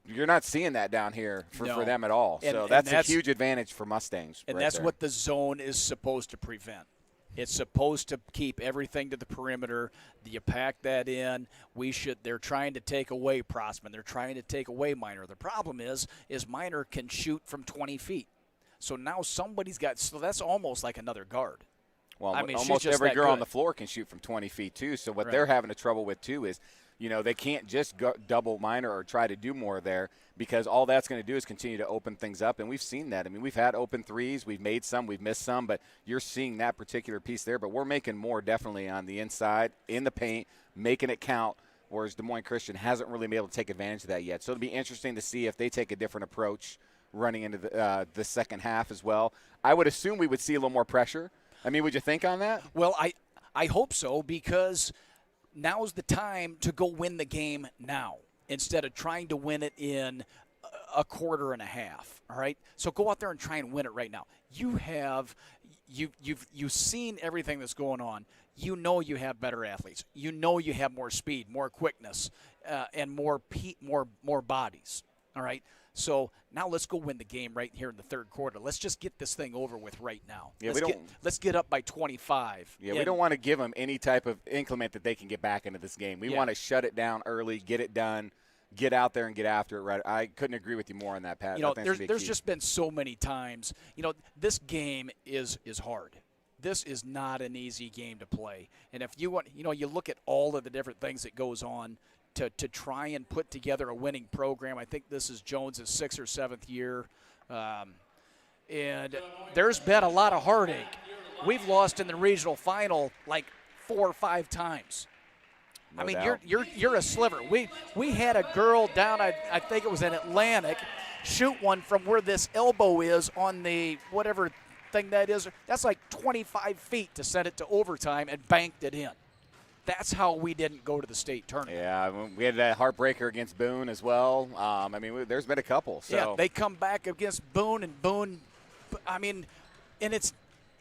You're not seeing that down here for them at all. So that's a huge advantage for Mustangs. And that's what the zone is supposed to prevent. It's supposed to keep everything to the perimeter. You pack that in. They're trying to take away Protzman. They're trying to take away Miner. The problem is Miner can shoot from 20 feet. So now somebody's got – so that's almost like another guard. Well, I mean, almost every girl on the floor can shoot from 20 feet too. So what they're having trouble with too is, they can't just go double Miner or try to do more there, because all that's going to do is continue to open things up. And we've seen that. I mean, we've had open threes. We've made some. We've missed some. But you're seeing that particular piece there. But we're making more definitely on the inside, in the paint, making it count, whereas Des Moines Christian hasn't really been able to take advantage of that yet. So it'll be interesting to see if they take a different approach running into the second half as well. I would assume we would see a little more pressure. I mean, would you think on that? Well, I hope so, because now's the time to go win the game now instead of trying to win it in a quarter and a half. All right, so go out there and try and win it right now. You've seen everything that's going on. You know you have better athletes. You know you have more speed, more quickness, and more bodies. All right. So now let's go win the game right here in the third quarter. Let's just get this thing over with right now. Yeah, let's get up by 25. Yeah, we don't want to give them any type of increment that they can get back into this game. We want to shut it down early, get it done, get out there and get after it. Right? I couldn't agree with you more on that, Pat. There's just been so many times. This game is hard. This is not an easy game to play. And if you want, you look at all of the different things that goes on to try and put together a winning program. I think this is Jones' 6th or 7th year. And there's been a lot of heartache. we've lost in the regional final like 4 or 5 times. No I mean, doubt. you're a sliver. We had a girl down, I think it was in Atlantic, shoot one from where this elbow is on the whatever thing that is. That's like 25 feet to send it to overtime and banked it in. That's how we didn't go to the state tournament. Yeah, we had that heartbreaker against Boone as well. I mean, there's been a couple. So. Yeah, they come back against Boone, and Boone, I mean, and it's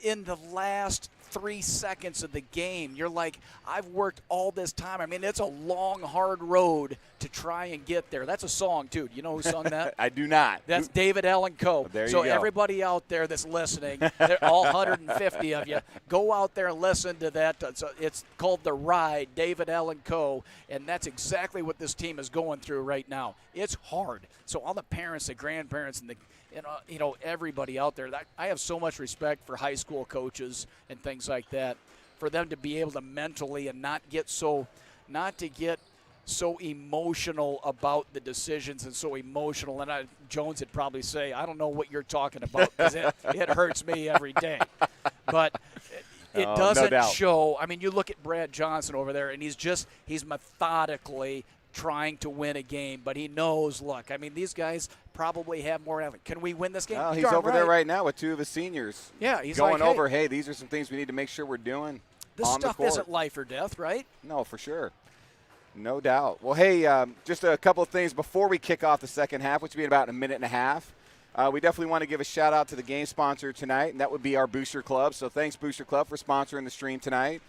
in the last 3 seconds of the game. You're like, I've worked all this time. I mean, it's a long, hard road to try and get there. That's a song, too. You know who sung that? I do not. That's David Allen Coe. There you so go. Everybody out there that's listening, they're all 150 of you, go out there and listen to that. It's called The Ride, David Allen Coe, and that's exactly what this team is going through right now. It's hard. So all the parents, the grandparents, and the everybody out there, I have so much respect for high school coaches and things like that, for them to be able to mentally and not to get so emotional about the decisions and so emotional. And Jones would probably say, I don't know what you're talking about, because it hurts me every day. But it doesn't no doubt. show. I mean, you look at Brad Johnson over there, and he's methodically trying to win a game, but he knows, look, I mean, these guys probably have more effort. Can we win this game? Oh, he's over there right now with 2 of his seniors. Yeah, he's going like, over, hey, these are some things we need to make sure we're doing. This on stuff the court. isn't life or death, right? No, for sure. No doubt. Well, hey, just a couple of things before we kick off the second half, which will be in about a minute and a half. We definitely want to give a shout-out to the game sponsor tonight, and that would be our Booster Club. So thanks, Booster Club, for sponsoring the stream tonight.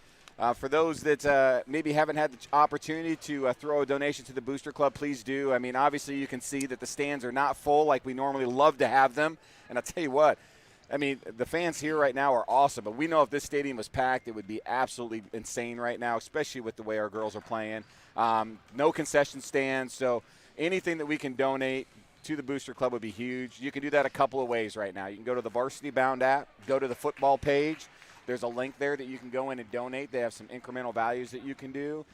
For those that maybe haven't had the opportunity to throw a donation to the Booster Club, please do. I mean, obviously you can see that the stands are not full like we normally love to have them. And I'll tell you what, I mean, the fans here right now are awesome. But we know if this stadium was packed, it would be absolutely insane right now, especially with the way our girls are playing. No concession stands, so anything that we can donate to the Booster Club would be huge. You can do that a couple of ways right now. You can go to the Varsity Bound app, go to the football page. There's a link there that you can go in and donate. They have some incremental values that you can do.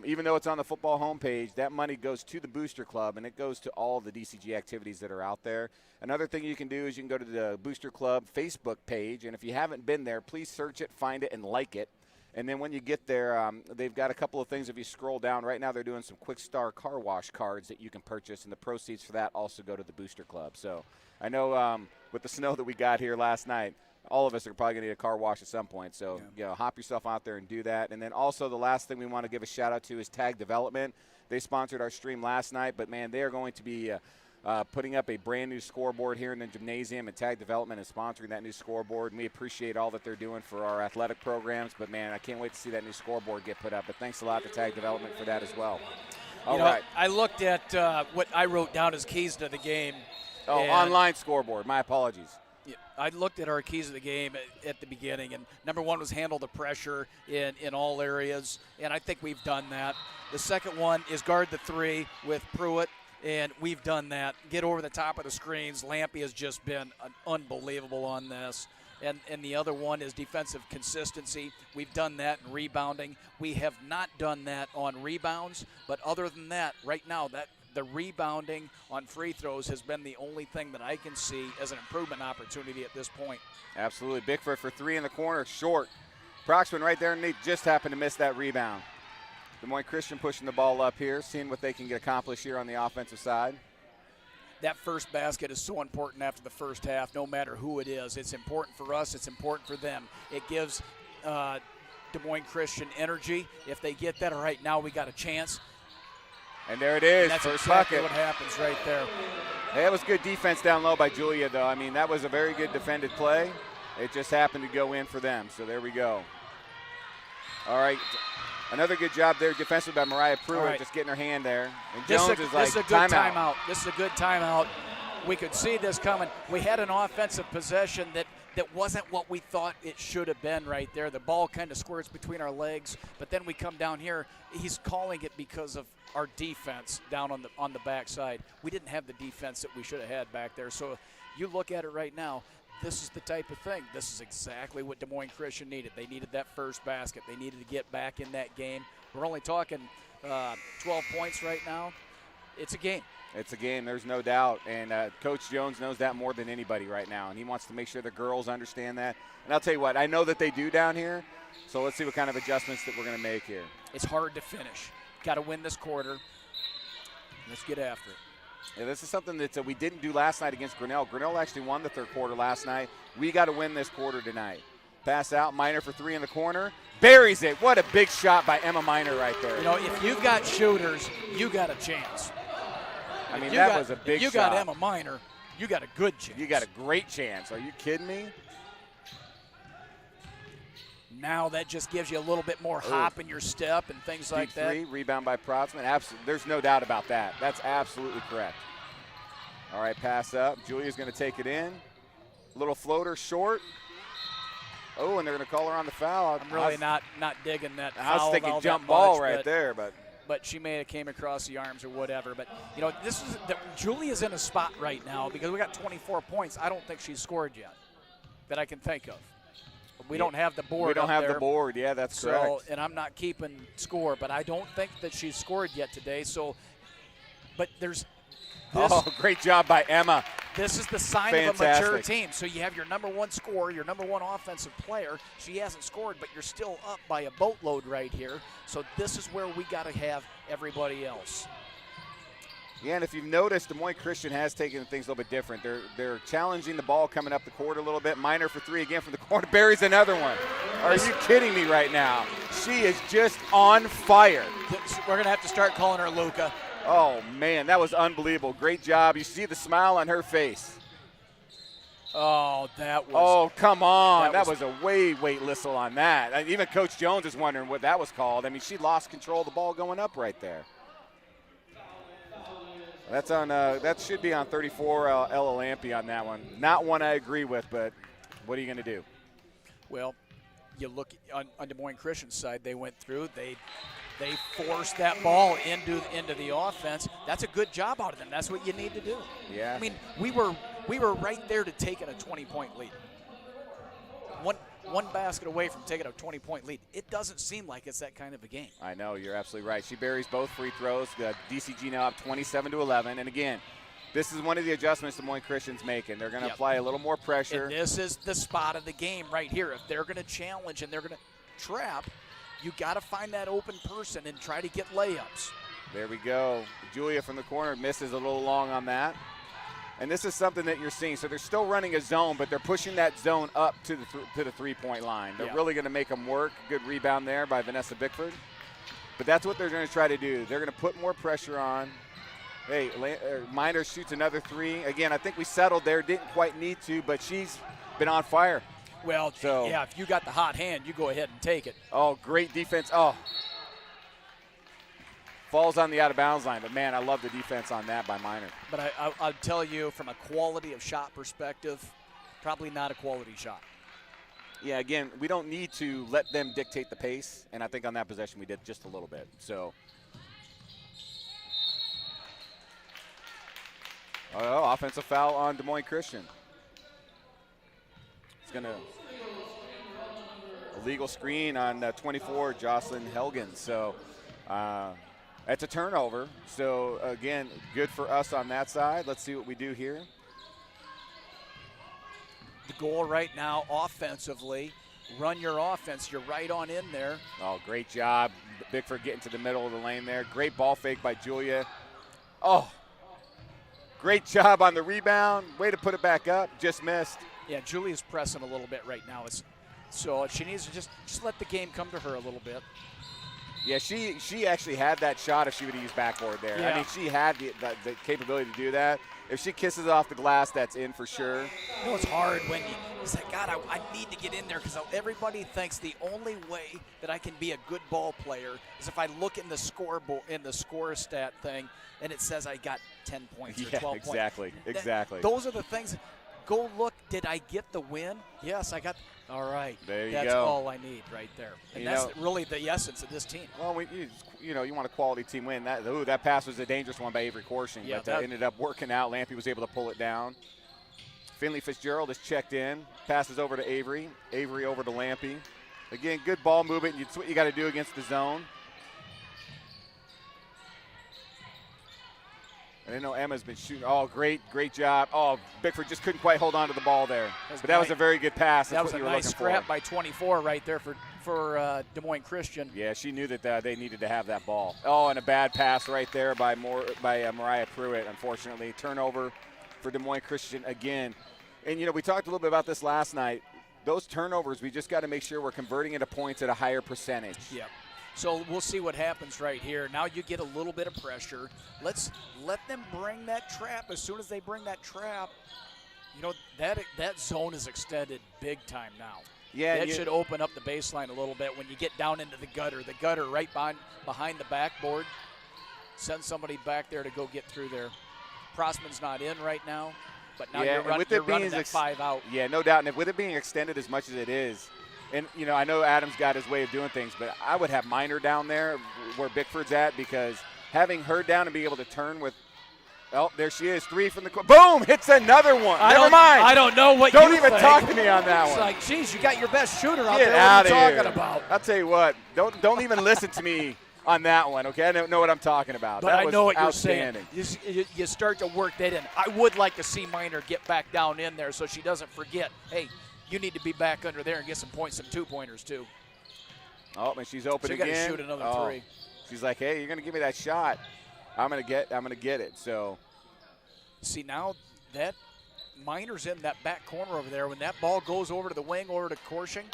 Even though it's on the football homepage, that money goes to the Booster Club, and it goes to all the DCG activities that are out there. Another thing you can do is you can go to the Booster Club Facebook page, and if you haven't been there, please search it, find it, and like it. And then when you get there, they've got a couple of things. If you scroll down, right now they're doing some Quick Star car wash cards that you can purchase, and the proceeds for that also go to the Booster Club. So I know with the snow that we got here last night, all of us are probably going to need a car wash at some point. So, hop yourself out there and do that. And then also the last thing we want to give a shout-out to is Tag Development. They sponsored our stream last night, but, man, they are going to be putting up a brand-new scoreboard here in the gymnasium, and Tag Development is sponsoring that new scoreboard. And we appreciate all that they're doing for our athletic programs. But, man, I can't wait to see that new scoreboard get put up. But thanks a lot to Tag Development for that as well. All right. I looked at what I wrote down as keys to the game. Oh, online scoreboard. My apologies. Yeah, I looked at our keys of the game at the beginning, and number one was handle the pressure in all areas, and I think we've done that. The second one is guard the 3 with Pruitt, and we've done that. Get over the top of the screens. Lampy has just been unbelievable on this. And the other one is defensive consistency. We've done that in rebounding. We have not done that on rebounds, but other than that, right now, the rebounding on free throws has been the only thing that I can see as an improvement opportunity at this point. Absolutely. Bickford for 3 in the corner, short. Proxman right there underneath just happened to miss that rebound. Des Moines Christian pushing the ball up here, seeing what they can get accomplished here on the offensive side. That first basket is so important after the first half, no matter who it is. It's important for us. It's important for them. It gives Des Moines Christian energy. If they get that, all right, now we got a chance. And there it is. And that's first exactly bucket. what happens right there. Hey, that was good defense down low by Julia, though. I mean, that was a very good defended play. It just happened to go in for them, so there we go. All right. Another good job there defensively by Mariah Pruitt, just getting her hand there. And Jones is like, this is a good timeout. This is a good timeout. We could see this coming. We had an offensive possession that wasn't what we thought it should have been right there. The ball kind of squirts between our legs, but then we come down here. He's calling it because of our defense down on the backside. We didn't have the defense that we should have had back there. So you look at it right now, this is the type of thing. This is exactly what Des Moines Christian needed. They needed that first basket. They needed to get back in that game. We're only talking 12 points right now. It's a game. It's a game, there's no doubt, and Coach Jones knows that more than anybody right now, and he wants to make sure the girls understand that. And I'll tell you what, I know that they do down here, so let's see what kind of adjustments that we're going to make here. It's hard to finish. Got to win this quarter. Let's get after it. Yeah, this is something that we didn't do last night against Grinnell. Grinnell actually won the third quarter last night. We got to win this quarter tonight. Pass out, Miner for three in the corner. Buries it. What a big shot by Emma Miner right there. You know, if you've got shooters, you got a chance. I mean, that was a big shot. If you got Emma Miner, you got a good chance. You got a great chance. Are you kidding me? Now that just gives you a little bit more hop in your step and things like that. Three, rebound by Protzman. There's no doubt about that. That's absolutely correct. All right, pass up. Julia's going to take it in. Little floater short. Oh, and they're going to call her on the foul. I'm really not digging that foul. I was thinking jump much, ball right there, but she may have came across the arms or whatever. But, you know, Julia's in a spot right now because we got 24 points. I don't think she's scored yet that I can think of. We don't have the board. We don't have there. the board. Yeah, that's correct. And I'm not keeping score, but I don't think that she's scored yet today. So, but there's this. Oh, great job by Emma. This is the sign of a mature team. So you have your number one scorer, your number one offensive player. She hasn't scored, but you're still up by a boatload right here. So this is where we got to have everybody else. Yeah, and if you've noticed, Des Moines Christian has taken things a little bit different. They're challenging the ball coming up the court a little bit. Miner for three again from the corner. Buries another one. Are you kidding me right now? She is just on fire. We're going to have to start calling her Luca. Oh, man, that was unbelievable. Great job. You see the smile on her face. Oh, that was. Oh, come on. That was a way whistle on that. Even Coach Jones is wondering what that was called. I mean, she lost control of the ball going up right there. That's on. That should be on 34 Ella Lampe on that one. Not one I agree with, but what are you going to do? Well, you look on Des Moines Christian's side. They went through. They forced that ball into the offense. That's a good job out of them. That's what you need to do. Yeah. I mean, we were right there to taking a 20-point lead. One basket away from taking a 20-point lead. It doesn't seem like it's that kind of a game. I know, you're absolutely right. She buries both free throws. DCG now up 27-11. And again, this is one of the adjustments Des Moines Christian's making. They're going to apply a little more pressure. And this is the spot of the game right here. If they're going to challenge and they're going to trap, you got to find that open person and try to get layups. There we go. Julia from the corner misses a little long on that. And this is something that you're seeing. So they're still running a zone, but they're pushing that zone up to the three-point line. They're really going to make them work. Good rebound there by Vanessa Bickford. But that's what they're going to try to do. They're going to put more pressure on. Hey, Miner shoots another three. Again, I think we settled there. Didn't quite need to, but she's been on fire. Well, yeah, if you got the hot hand, you go ahead and take it. Oh, great defense. Oh. Falls on the out-of-bounds line, but, man, I love the defense on that by Miner. But I'll tell you, from a quality of shot perspective, probably not a quality shot. Yeah, again, we don't need to let them dictate the pace, and I think on that possession we did just a little bit. So, offensive foul on Des Moines Christian. It's going to illegal screen on 24, Jocelyn Helgen. So, that's a turnover. So, again, good for us on that side. Let's see what we do here. The goal right now offensively, run your offense. You're right on in there. Oh, great job. Bickford getting to the middle of the lane there. Great ball fake by Julia. Oh, great job on the rebound. Way to put it back up. Just missed. Yeah, Julia's pressing a little bit right now. So she needs to just let the game come to her a little bit. Yeah, she actually had that shot if she would have used backboard there. Yeah. I mean, she had the capability to do that. If she kisses it off the glass, that's in for sure. You know, it's hard when it's like, God, I need to get in there because everybody thinks the only way that I can be a good ball player is if I look in the scoreboard, in the score stat thing, and it says I got 10 points or 12 exactly, points. Exactly. Those are the things. Go look, did I get the win? Yes, I got. All right. There you That's go. all I need right there. And that's really the essence of this team. Well, you want a quality team win. That pass was a dangerous one by Avery Corshing, but ended up working out. Lampe was able to pull it down. Finley Fitzgerald is checked in. Passes over to Avery. Avery over to Lampe. Again, good ball movement. It's what you got to do against the zone. And I know Emma's been shooting. Oh, great job. Oh, Bickford just couldn't quite hold on to the ball there. But that was a very good pass. That was a nice scrap by 24 right there for Des Moines Christian. Yeah, she knew that they needed to have that ball. Oh, and a bad pass right there by Mariah Pruitt, unfortunately. Turnover for Des Moines Christian again. And, we talked a little bit about this last night. Those turnovers, we just got to make sure we're converting into points at a higher percentage. Yep. So we'll see what happens right here. Now you get a little bit of pressure. Let's let them bring that trap. As soon as they bring that trap, that zone is extended big time now. Yeah, that should open up the baseline a little bit when you get down into the gutter right behind the backboard. Send somebody back there to go get through there. Prosman's not in right now, but now you're running that 5 out. Yeah, no doubt. And with it being extended as much as it is, and, I know Adam's got his way of doing things, but I would have Minor down there where Bickford's at, because having her down and be able to turn with – oh, there she is, 3 from the – boom, hits another one. Never mind. I don't know what Don't even talk to me on that one. It's like, geez, you got your best shooter out Get there. out What of are you here. talking about? I'll tell you what, don't even listen to me on that one, okay? I don't know what I'm talking about. But I know what you're saying. You start to work that in. I would like to see Minor get back down in there so she doesn't forget, hey, you need to be back under there and get some points, some 2-pointers too. Oh, and she's open again. She got to shoot another 3. She's like, hey, you're going to give me that shot. I'm going to get it. So, see, now that Minor's in that back corner over there. When that ball goes over to the wing, over to Corshing,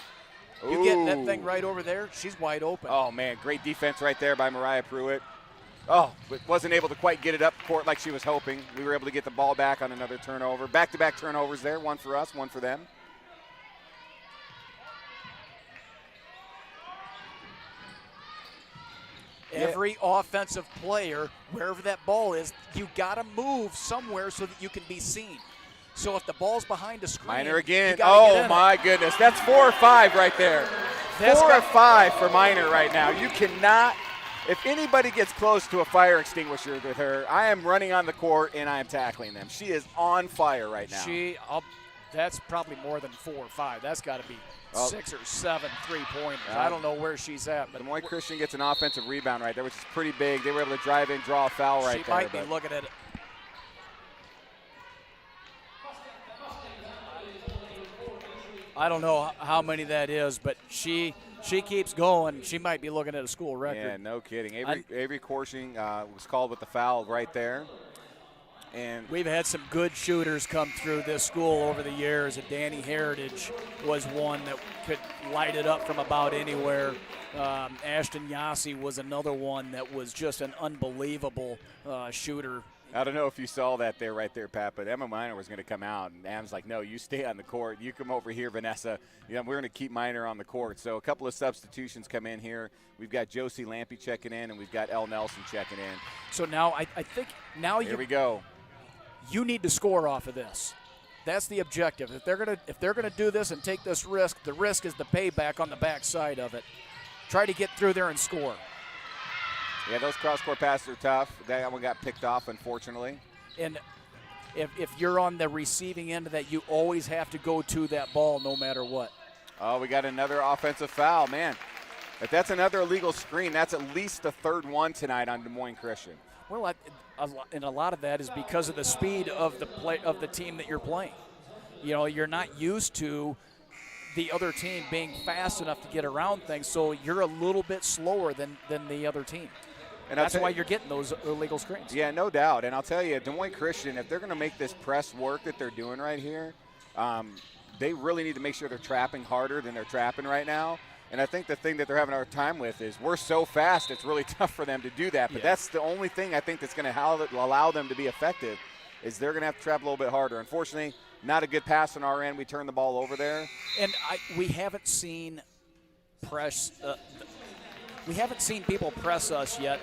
you get that thing right over there, she's wide open. Oh, man, great defense right there by Mariah Pruitt. Oh, but wasn't able to quite get it up court like she was hoping. We were able to get the ball back on another turnover. Back-to-back turnovers there, one for us, one for them. Every offensive player, wherever that ball is, you got to move somewhere so that you can be seen. So if the ball's behind a screen, Minor again. Oh, my goodness. That's 4 or 5 right there. 4 or 5 for Minor right now. You cannot, if anybody gets close to a fire extinguisher with her, I am running on the court and I am tackling them. She is on fire right now. That's probably more than 4 or 5. That's got to be 6 or 7 3-pointers. I don't know where she's at. But Des Moines Christian gets an offensive rebound right there, which is pretty big. They were able to drive in, draw a foul right there. She might be looking at it. I don't know how many that is, but she keeps going. She might be looking at a school record. Yeah, no kidding. Avery Corshing was called with the foul right there. And we've had some good shooters come through this school over the years. And Danny Heritage was one that could light it up from about anywhere. Ashton Yassi was another one that was just an unbelievable shooter. I don't know if you saw that there, right there, Pat, but Emma Minor was going to come out, and Adam's like, no, you stay on the court. You come over here, Vanessa. We're going to keep Minor on the court. So a couple of substitutions come in here. We've got Josie Lampy checking in, and we've got Elle Nelson checking in. So now I think now here we go. You need to score off of this. That's the objective. If they're gonna do this and take this risk, the risk is the payback on the backside of it. Try to get through there and score. Yeah, those cross-court passes are tough. That one got picked off, unfortunately. And if you're on the receiving end of that, you always have to go to that ball no matter what. Oh, we got another offensive foul, man. If that's another illegal screen, that's at least the 3rd one tonight on Des Moines Christian. Well, and a lot of that is because of the speed of the team that you're playing. You're not used to the other team being fast enough to get around things, so you're a little bit slower than the other team. And that's why you're getting those illegal screens. Yeah, no doubt. And I'll tell you, Des Moines Christian, if they're going to make this press work that they're doing right here, they really need to make sure they're trapping harder than they're trapping right now. And I think the thing that they're having a hard time with is we're so fast, it's really tough for them to do that. But that's the only thing I think that's going to allow them to be effective is they're going to have to trap a little bit harder. Unfortunately, not a good pass on our end. We turned the ball over there. And we haven't seen we haven't seen people press us yet.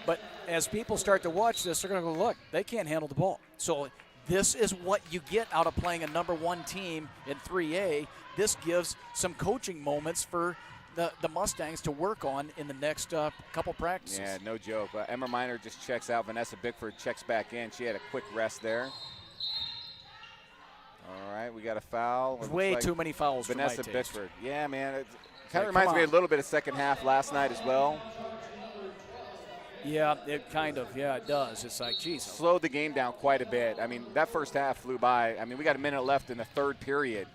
But as people start to watch this, they're going to go, look, they can't handle the ball. So this is what you get out of playing a #1 team in 3A. This gives some coaching moments for the Mustangs to work on in the next couple practices. Yeah, no joke. Emma Minor just checks out. Vanessa Bickford checks back in. She had a quick rest there. All right, we got a foul. There's way too many fouls for my taste. Vanessa Bickford. Yeah, man. It kind of reminds me a little bit of second half last night as well. Yeah, it kind of, it does. It's like, geez. Slowed the game down quite a bit. I mean, that first half flew by. I mean, we got a minute left in the third period,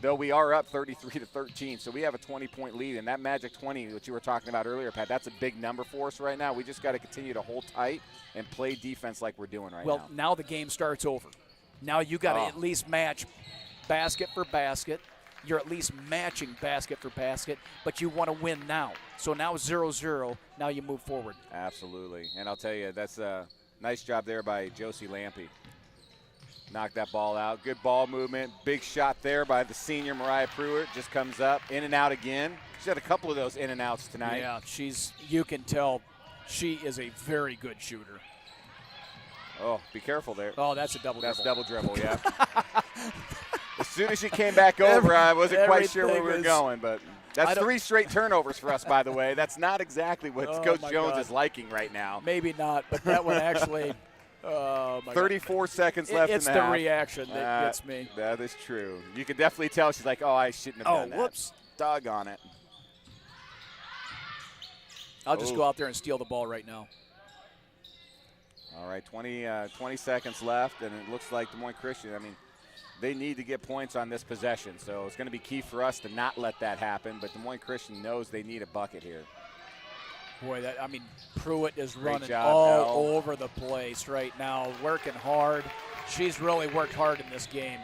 though we are up 33-13. So we have a 20-point lead, and that magic 20, which you were talking about earlier, Pat, that's a big number for us right now. We just got to continue to hold tight and play defense like we're doing right now. Well, now the game starts over. Now you got to at least match basket for basket. You're at least matching basket for basket, but you want to win now. So now 0-0. Now you move forward. Absolutely. And I'll tell you, that's a nice job there by Josie Lampy. Knocked that ball out. Good ball movement. Big shot there by the senior Mariah Pruitt. Just comes up, in and out again. She's had a couple of those in and outs tonight. Yeah, you can tell she is a very good shooter. Oh, be careful there. Oh, that's a double dribble. That's double dribble, yeah. As soon as she came back over, I wasn't quite sure where we were going, but that's 3 straight turnovers for us, by the way. That's not exactly what Coach Jones is liking right now. Maybe not, but that one actually. 34 seconds left in the half. It's the reaction that gets me. That is true. You can definitely tell she's like, oh, I shouldn't have done that. Whoops. Doggone it. I'll just go out there and steal the ball right now. All right, 20 seconds left, and it looks like Des Moines Christian, I mean, they need to get points on this possession. So it's going to be key for us to not let that happen, but Des Moines Christian knows they need a bucket here. Boy, Pruitt is running job, all over the place right now, working hard. She's really worked hard in this game.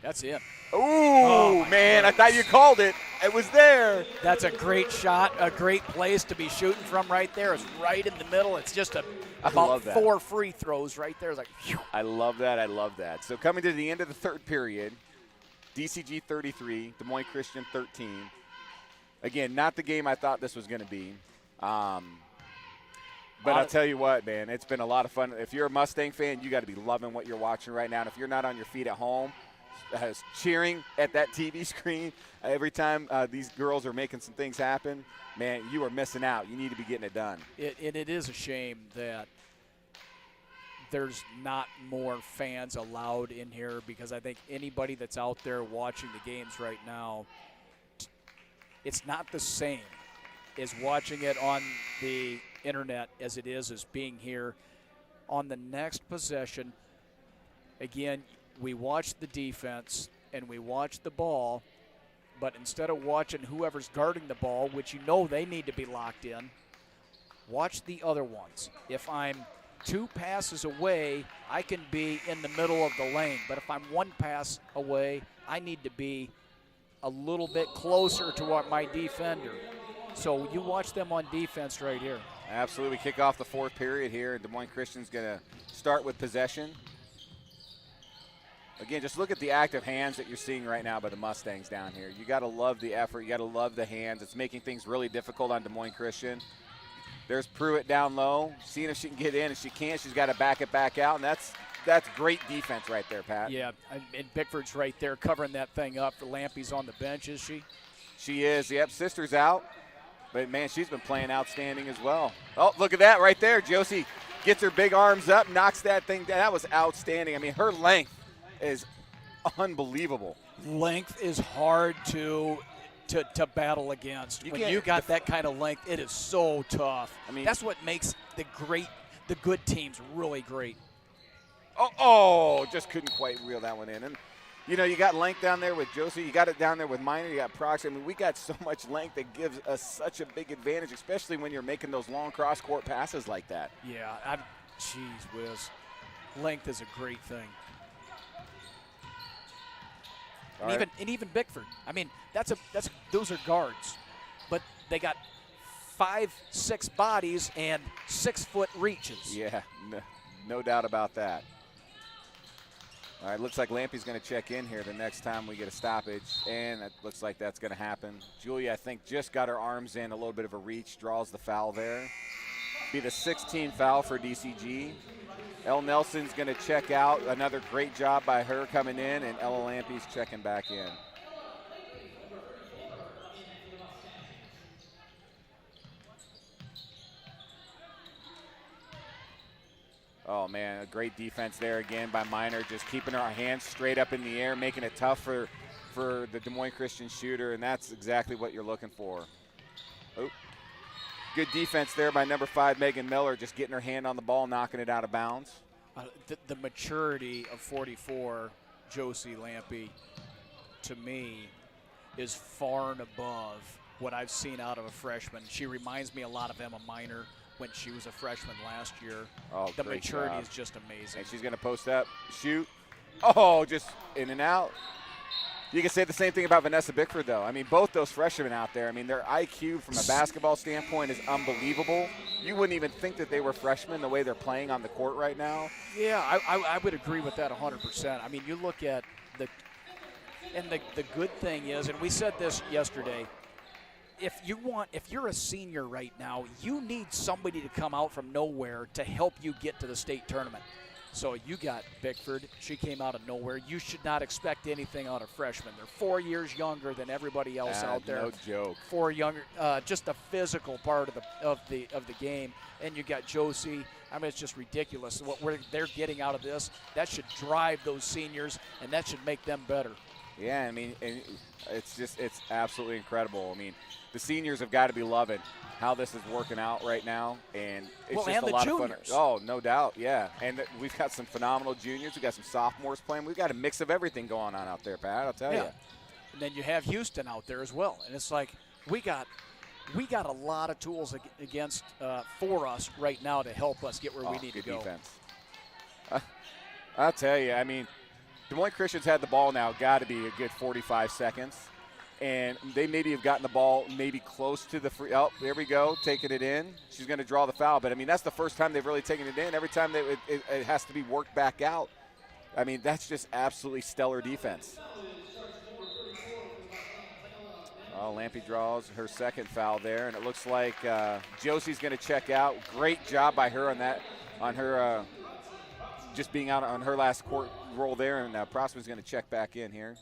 That's it. Ooh, man, I thought you called it. It was there. That's a great shot, a great place to be shooting from right there. It's right in the middle. It's just about 4 free throws right there. It's like, phew. I love that. I love that. So coming to the end of the third period, DCG 33, Des Moines Christian 13. Again, not the game I thought this was going to be. But I'll tell you what, man, it's been a lot of fun. If you're a Mustang fan, you got to be loving what you're watching right now. And if you're not on your feet at home, cheering at that TV screen every time these girls are making some things happen, man, you are missing out. You need to be getting it done. It is a shame that there's not more fans allowed in here, because I think anybody that's out there watching the games right now, it's not the same as watching it on the internet as it is as being here. On the next possession, again, we watch the defense and we watch the ball, but instead of watching whoever's guarding the ball, which you know they need to be locked in, watch the other ones. If I'm 2 passes away, I can be in the middle of the lane, but if I'm 1 pass away, I need to be a little bit closer to my defender. So you watch them on defense right here. Absolutely. Kick off the fourth period here. Des Moines Christian's going to start with possession. Again, just look at the active hands that you're seeing right now by the Mustangs down here. You got to love the effort. You got to love the hands. It's making things really difficult on Des Moines Christian. There's Pruitt down low, seeing if she can get in. If she can't, she's got to back it back out, and that's great defense right there, Pat. Yeah, and Bickford's right there covering that thing up. The Lampy's on the bench, is she? She is. Yep, sister's out. But, man, she's been playing outstanding as well. Oh, look at that right there. Josie gets her big arms up, knocks that thing down. That was outstanding. I mean, her length is unbelievable. Length is hard to battle against. When you got that kind of length, it is so tough. I mean, that's what makes the good teams really great. Oh, just couldn't quite reel that one in. And, you know, you got length down there with Josie. You got it down there with Miner. You got Proxy. I mean, we got so much length that gives us such a big advantage, especially when you're making those long cross-court passes like that. Yeah, geez whiz. Length is a great thing. And even Bickford. I mean, those are guards, but they got 5'6" bodies and 6-foot reaches. Yeah, no doubt about that. All right, looks like Lampy's going to check in here the next time we get a stoppage, and it looks like that's going to happen. Julia, I think, just got her arms in, a little bit of a reach, draws the foul there. Be the 16th foul for DCG. Elle Nelson's going to check out. Another great job by her coming in, and Ella Lampy's checking back in. Oh, man, a great defense there again by Miner, just keeping her hands straight up in the air, making it tough for the Des Moines Christian shooter, and that's exactly what you're looking for. Oh. Good defense there by number 5, Megan Miller, just getting her hand on the ball, knocking it out of bounds. The maturity of 44, Josie Lampy, to me, is far and above what I've seen out of a freshman. She reminds me a lot of Emma Miner when she was a freshman last year. Oh, the great maturity job. is just amazing. And she's going to post up, shoot. Oh, just in and out. You can say the same thing about Vanessa Bickford, though. I mean, both those freshmen out there, I mean, their IQ from a basketball standpoint is unbelievable. You wouldn't even think that they were freshmen the way they're playing on the court right now. Yeah, I would agree with that 100%. I mean, you look at the good thing is, and we said this yesterday, if you're a senior right now, you need somebody to come out from nowhere to help you get to the state tournament. So you got Bickford. She came out of nowhere. You should not expect anything out of freshmen. They're 4 years younger than everybody else out there. No joke. 4 younger, just the physical part of the game. And you got Josie. I mean, it's just ridiculous what they're getting out of this. That should drive those seniors, and that should make them better. Yeah, I mean, and it's absolutely incredible. I mean, the seniors have got to be loving how this is working out right now, and it's just a lot of fun. Oh, no doubt, yeah. And we've got some phenomenal juniors. We've got some sophomores playing. We've got a mix of everything going on out there, Pat, I'll tell you. And then you have Houston out there as well, and it's like we got a lot of tools for us right now to help us get where we need to go. Defense. I'll tell you, I mean, Des Moines Christian's had the ball now, got to be a good 45 seconds. And they maybe have gotten the ball maybe close to the free. Oh, there we go, taking it in. She's going to draw the foul. But, I mean, that's the first time they've really taken it in. Every time it has to be worked back out. I mean, that's just absolutely stellar defense. Oh, Lampy draws her second foul there. And it looks like Josie's going to check out. Great job by her on her just being out on her last court roll there. And Prosper's going to check back in here.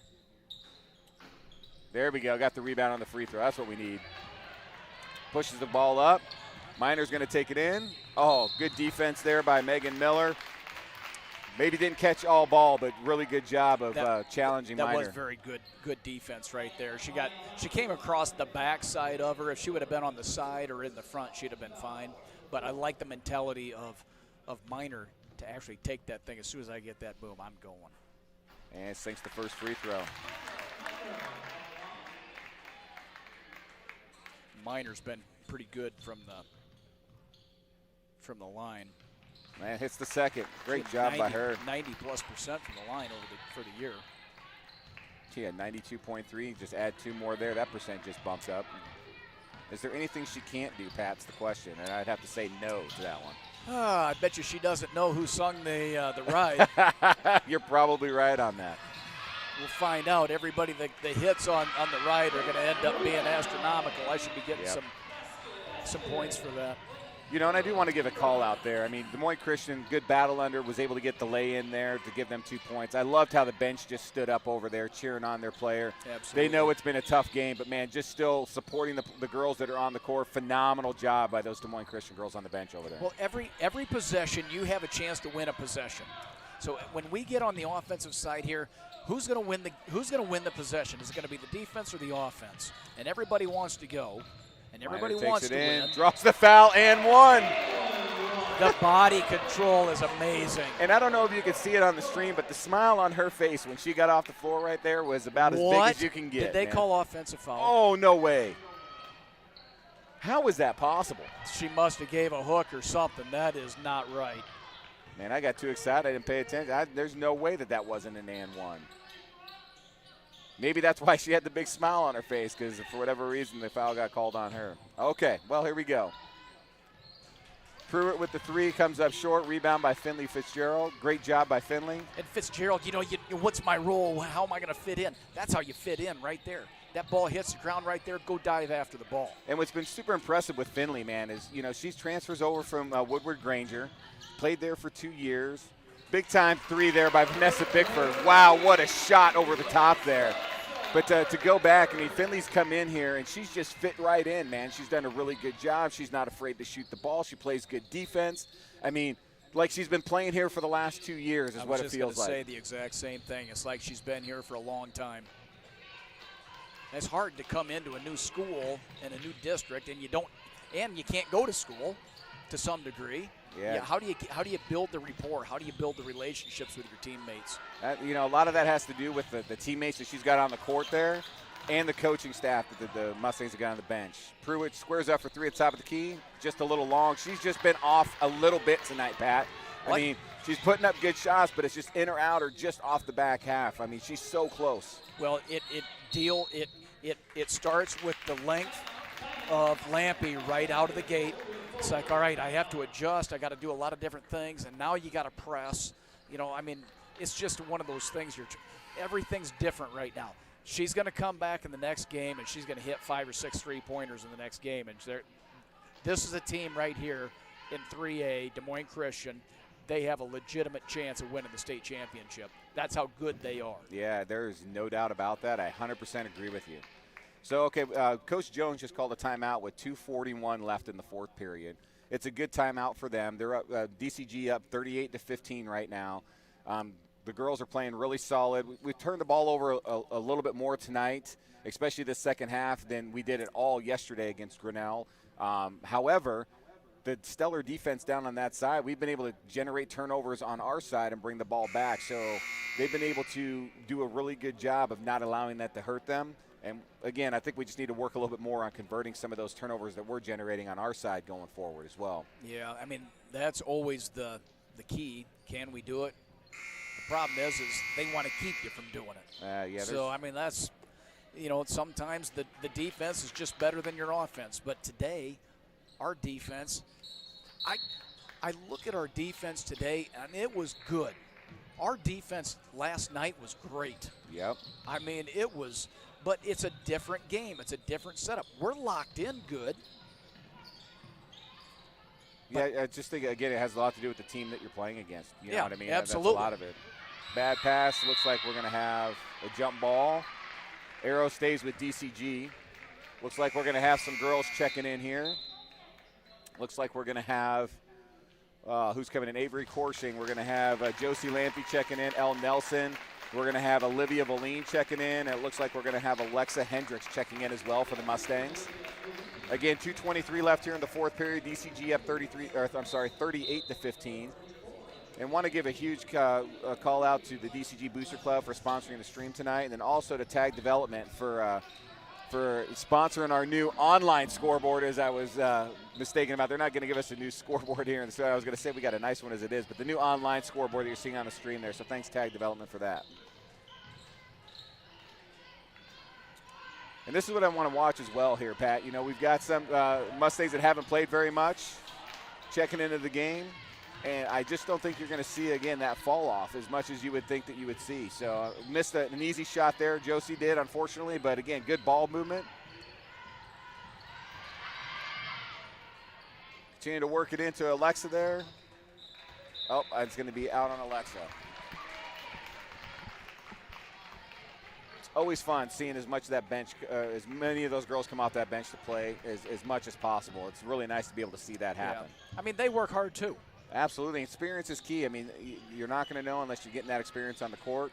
There we go. Got the rebound on the free throw. That's what we need. Pushes the ball up. Miner's going to take it in. Oh, good defense there by Megan Miller. Maybe didn't catch all ball, but really good job of challenging Miner. That was very good defense right there. She came across the backside of her. If she would have been on the side or in the front, she'd have been fine. But I like the mentality of Miner to actually take that thing. As soon as I get that, boom, I'm going. And sinks the first free throw. Miner's been pretty good from the line. Man, hits the second. Great job by her. 90+% from the line for the year. She had 92.3. Just add 2 more there. That percent just bumps up. Is there anything she can't do, Pat's the question. And I'd have to say no to that one. I bet you she doesn't know who sung the ride. You're probably right on that. We'll find out. Everybody the hits on the ride are going to end up being astronomical. I should be getting some points for that. You know, and I do want to give a call out there. I mean, Des Moines Christian, good battle under, was able to get the lay in there to give them 2 points. I loved how the bench just stood up over there cheering on their player. Absolutely. They know it's been a tough game, but, man, just still supporting the girls that are on the court. Phenomenal job by those Des Moines Christian girls on the bench over there. Well, every possession, you have a chance to win a possession. So when we get on the offensive side here, who's going to win the possession? Is it going to be the defense or the offense? And everybody wants to go. And everybody wants to win. Drops the foul and one. The body control is amazing. And I don't know if you could see it on the stream, but the smile on her face when she got off the floor right there was about as big as you can get. Did they call offensive foul? Oh, no way. How is that possible? She must have gave a hook or something. That is not right. Man, I got too excited. I didn't pay attention. There's no way that wasn't an and one. Maybe that's why she had the big smile on her face, because for whatever reason the foul got called on her. Okay, well, here we go. Pruitt with the 3 comes up short. Rebound by Finley Fitzgerald. Great job by Finley. And Fitzgerald, what's my role? How am I going to fit in? That's how you fit in right there. That ball hits the ground right there, go dive after the ball. And what's been super impressive with Finley, man, is, she transfers over from Woodward Granger, played there for 2 years. Big time 3 there by Vanessa Bickford. Wow, what a shot over the top there. But to go back, I mean, Finley's come in here, and she's just fit right in, man. She's done a really good job. She's not afraid to shoot the ball. She plays good defense. I mean, like she's been playing here for the last 2 years is what it feels like. I was just going to say the exact same thing. It's like she's been here for a long time. It's hard to come into a new school and a new district, and you can't go to school to some degree. Yeah. How do you build the rapport? How do you build the relationships with your teammates? A lot of that has to do with the teammates that she's got on the court there, and the coaching staff that the Mustangs have got on the bench. Pruitt squares up for three at the top of the key, just a little long. She's just been off a little bit tonight, Pat. I mean, she's putting up good shots, but it's just in or out or just off the back half. I mean, she's so close. Well, it starts with the length of Lampy right out of the gate. It's like, all right, I have to adjust. I got to do a lot of different things, and now you got to press. It's just one of those things. Everything's different right now. She's going to come back in the next game, and she's going to hit 5 or 6 3-pointers in the next game. And this is a team right here in 3A, Des Moines Christian. They have a legitimate chance of winning the state championship. That's how good they are. Yeah, there's no doubt about that. I 100% agree with you. So, okay, Coach Jones just called a timeout with 2:41 left in the fourth period. It's a good timeout for them. They're up, DCG up 38-15 right now. The girls are playing really solid. We've turned the ball over a little bit more tonight, especially the second half, than we did it all yesterday against Grinnell. However, the stellar defense down on that side, we've been able to generate turnovers on our side and bring the ball back. So they've been able to do a really good job of not allowing that to hurt them. And, again, I think we just need to work a little bit more on converting some of those turnovers that we're generating on our side going forward as well. Yeah, that's always the key. Can we do it? The problem is they want to keep you from doing it. Yeah. So, that's, sometimes the defense is just better than your offense. But today, our defense, I look at our defense today, and it was good. Our defense last night was great. Yep. It was – but it's a different game. It's a different setup. We're locked in good. Yeah, I just think, again, it has a lot to do with the team that you're playing against. You know what I mean? Absolutely. That's a lot of it. Bad pass. Looks like we're going to have a jump ball. Arrow stays with DCG. Looks like we're going to have some girls checking in here. Looks like we're going to have who's coming in? Avery Corshing. We're going to have Josie Lampy checking in. Elle Nelson. We're going to have Olivia Valine checking in. And it looks like we're going to have Alexa Hendricks checking in as well for the Mustangs. Again, 2:23 left here in the fourth period. DCG up 38-15. And want to give a huge call out to the DCG Booster Club for sponsoring the stream tonight, and then also to Tag Development for sponsoring our new online scoreboard, as I was mistaken about. They're not going to give us a new scoreboard here, and so I was going to say we got a nice one as it is, but the new online scoreboard that you're seeing on the stream there, so thanks Tag Development for that. And this is what I want to watch as well here, Pat. We've got some Mustangs that haven't played very much checking into the game, and I just don't think you're going to see, again, that fall off as much as you would think that you would see. So missed an easy shot there. Josie did, unfortunately, but, again, good ball movement. Continue to work it into Alexa there. Oh, it's going to be out on Alexa. Always fun seeing as much of that bench, as many of those girls come off that bench to play as much as possible. It's really nice to be able to see that happen. Yeah. They work hard too. Absolutely. Experience is key. You're not going to know unless you're getting that experience on the court.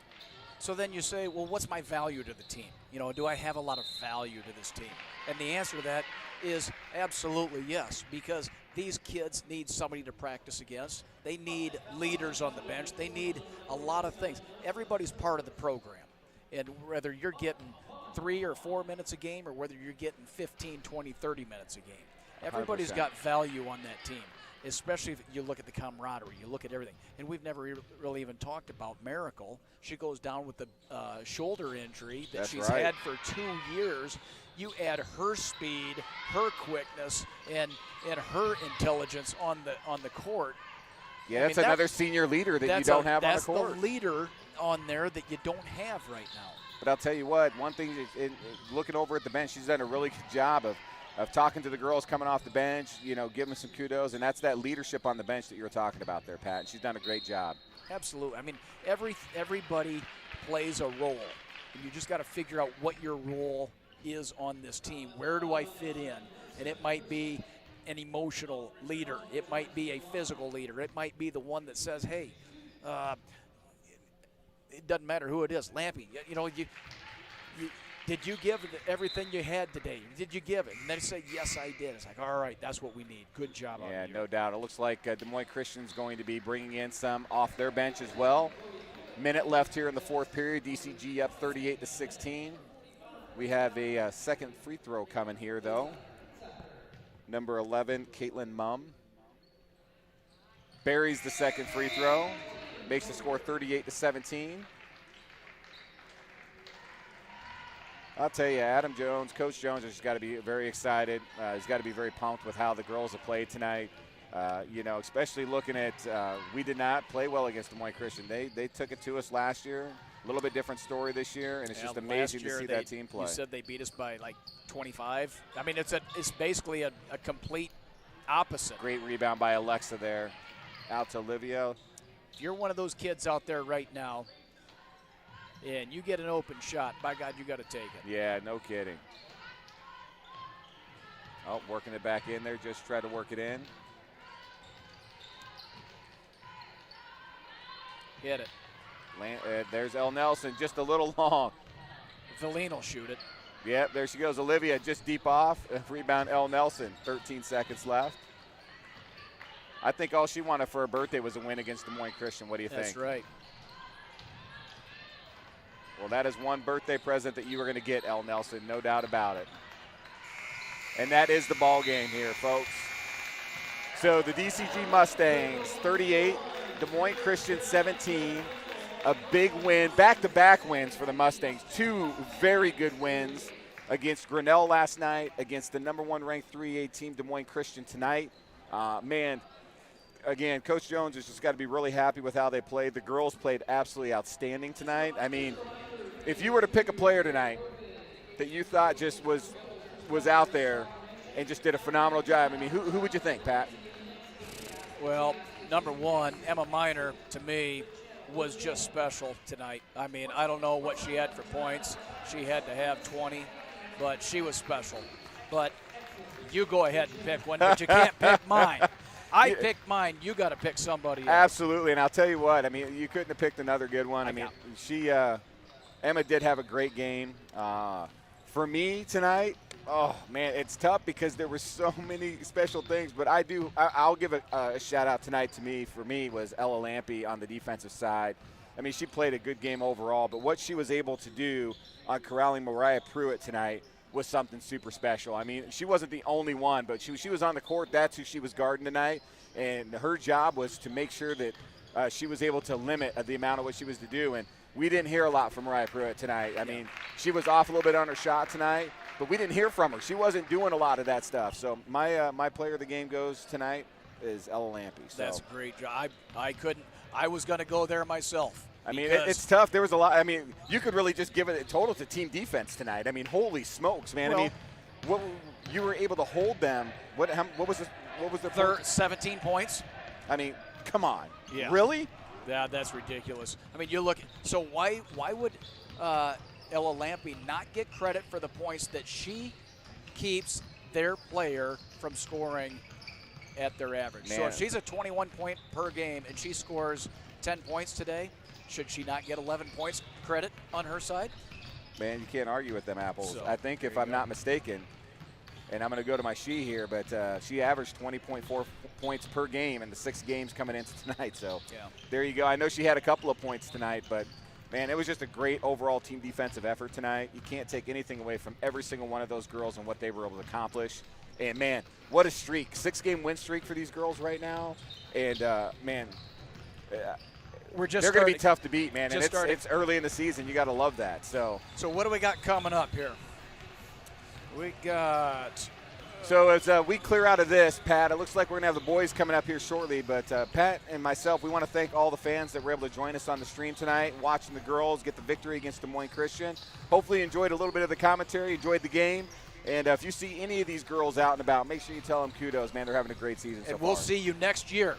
So then you say, well, what's my value to the team? Do I have a lot of value to this team? And the answer to that is absolutely yes, because these kids need somebody to practice against. They need leaders on the bench. They need a lot of things. Everybody's part of the program. And whether you're getting 3 or 4 minutes a game or whether you're getting 15, 20, 30 minutes a game, everybody's 100%. Got value on that team, especially if you look at the camaraderie, you look at everything. And we've never really even talked about Miracle. She goes down with the shoulder injury that she's had for 2 years. You add her speed, her quickness, and her intelligence on the court. Yeah, that's another senior leader that you don't have on the court. That's the leader on there that you don't have right now. But I'll tell you what, one thing, looking over at the bench, she's done a really good job of talking to the girls coming off the bench, giving them some kudos, and that's that leadership on the bench that you were talking about there, Pat. And she's done a great job. Absolutely. Everybody plays a role, and you just got to figure out what your role is on this team. Where do I fit in? And it might be an emotional leader. It might be a physical leader. It might be the one that says, hey, it doesn't matter who it is. Lampy, did you give everything you had today? Did you give it? And they say, yes, I did. It's like, all right, that's what we need. Good job on you. Yeah, no doubt. It looks like Des Moines Christian's going to be bringing in some off their bench as well. Minute left here in the fourth period. DCG up 38-16. We have a second free throw coming here, though. Number 11, Caitlin Mumm. Buries the second free throw. Makes the score 38-17. I'll tell you, Adam Jones, Coach Jones has got to be very excited. He's got to be very pumped with how the girls have played tonight. You know, especially looking at we did not play well against Des Moines Christian. They took it to us last year. A little bit different story this year, and it's just amazing to see that team play. You said they beat us by like 25. I mean, it's basically a complete opposite. Great rebound by Alexa there. Out to Olivia. If you're one of those kids out there right now, and you get an open shot, by God, you got to take it. Yeah, no kidding. Oh, working it back in there. Just try to work it in. Hit it. There's El Nelson, just a little long. Valine will shoot it. Yep, there she goes. Olivia just deep off. Rebound El Nelson. 13 seconds left. I think all she wanted for her birthday was a win against Des Moines Christian. What do you think? That's right. Well, that is one birthday present that you are going to get, El Nelson, no doubt about it. And that is the ball game here, folks. So the DCG Mustangs, 38, Des Moines Christian, 17. A big win, back-to-back wins for the Mustangs. Two very good wins against Grinnell last night, against the number 1 ranked 3A team, Des Moines Christian, tonight. Man, again, Coach Jones has just got to be really happy with how they played. The girls played absolutely outstanding tonight. I mean, if you were to pick a player tonight that you thought just was out there and just did a phenomenal job, I mean, who would you think, Pat? Well, number one, Emma Miner, to me, was just special tonight. I mean, I don't know what she had for points. She had to have 20, but she was special. But you go ahead and pick one, but you can't pick mine. I picked mine. You got to pick somebody else. Absolutely, and I'll tell you what. I mean, you couldn't have picked another good one. I mean, Emma did have a great game. For me tonight, oh man, it's tough because there were so many special things. But I'll give a shout out tonight. For me was Ella Lampe on the defensive side. I mean, she played a good game overall. But what she was able to do on corralling Mariah Pruitt tonight was something super special. I mean, she wasn't the only one, but she was on the court. That's who she was guarding tonight, and her job was to make sure that she was able to limit the amount of what she was to do. And we didn't hear a lot from Mariah Pruitt tonight. I mean, she was off a little bit on her shot tonight, but we didn't hear from her. She wasn't doing a lot of that stuff. So my player of the game goes tonight is Ella Lampe. So. That's a great job. I was going to go there myself. I mean, it's tough. There was a lot. I mean, you could really just give it a total to team defense tonight. I mean, holy smokes, man. Well, I mean, you were able to hold them. What was the third 17 points? I mean, come on. Yeah. Really? Yeah, that's ridiculous. I mean, you look. So why would Ella Lampe not get credit for the points that she keeps their player from scoring at their average? Man. So if she's a 21 point per game and she scores 10 points today, should she not get 11 points credit on her side? Man, you can't argue with them apples. So, I think if I'm not mistaken, and I'm going to go to my sheet here, but she averaged 20.4 points per game in the 6 games coming into tonight. So There you go. I know she had a couple of points tonight, but, man, it was just a great overall team defensive effort tonight. You can't take anything away from every single one of those girls and what they were able to accomplish. And, man, what a streak. 6-game win streak for these girls right now. And, man, they're going to be tough to beat, man. And it's early in the season. You got to love that. So what do we got coming up here? We got. So as we clear out of this, Pat, it looks like we're going to have the boys coming up here shortly. But Pat and myself, we want to thank all the fans that were able to join us on the stream tonight, watching the girls get the victory against Des Moines Christian. Hopefully you enjoyed a little bit of the commentary, enjoyed the game. And if you see any of these girls out and about, make sure you tell them kudos, man. They're having a great season so far. And we'll see you next year.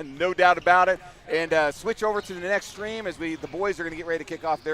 No doubt about it. And switch over to the next stream as the boys are going to get ready to kick off their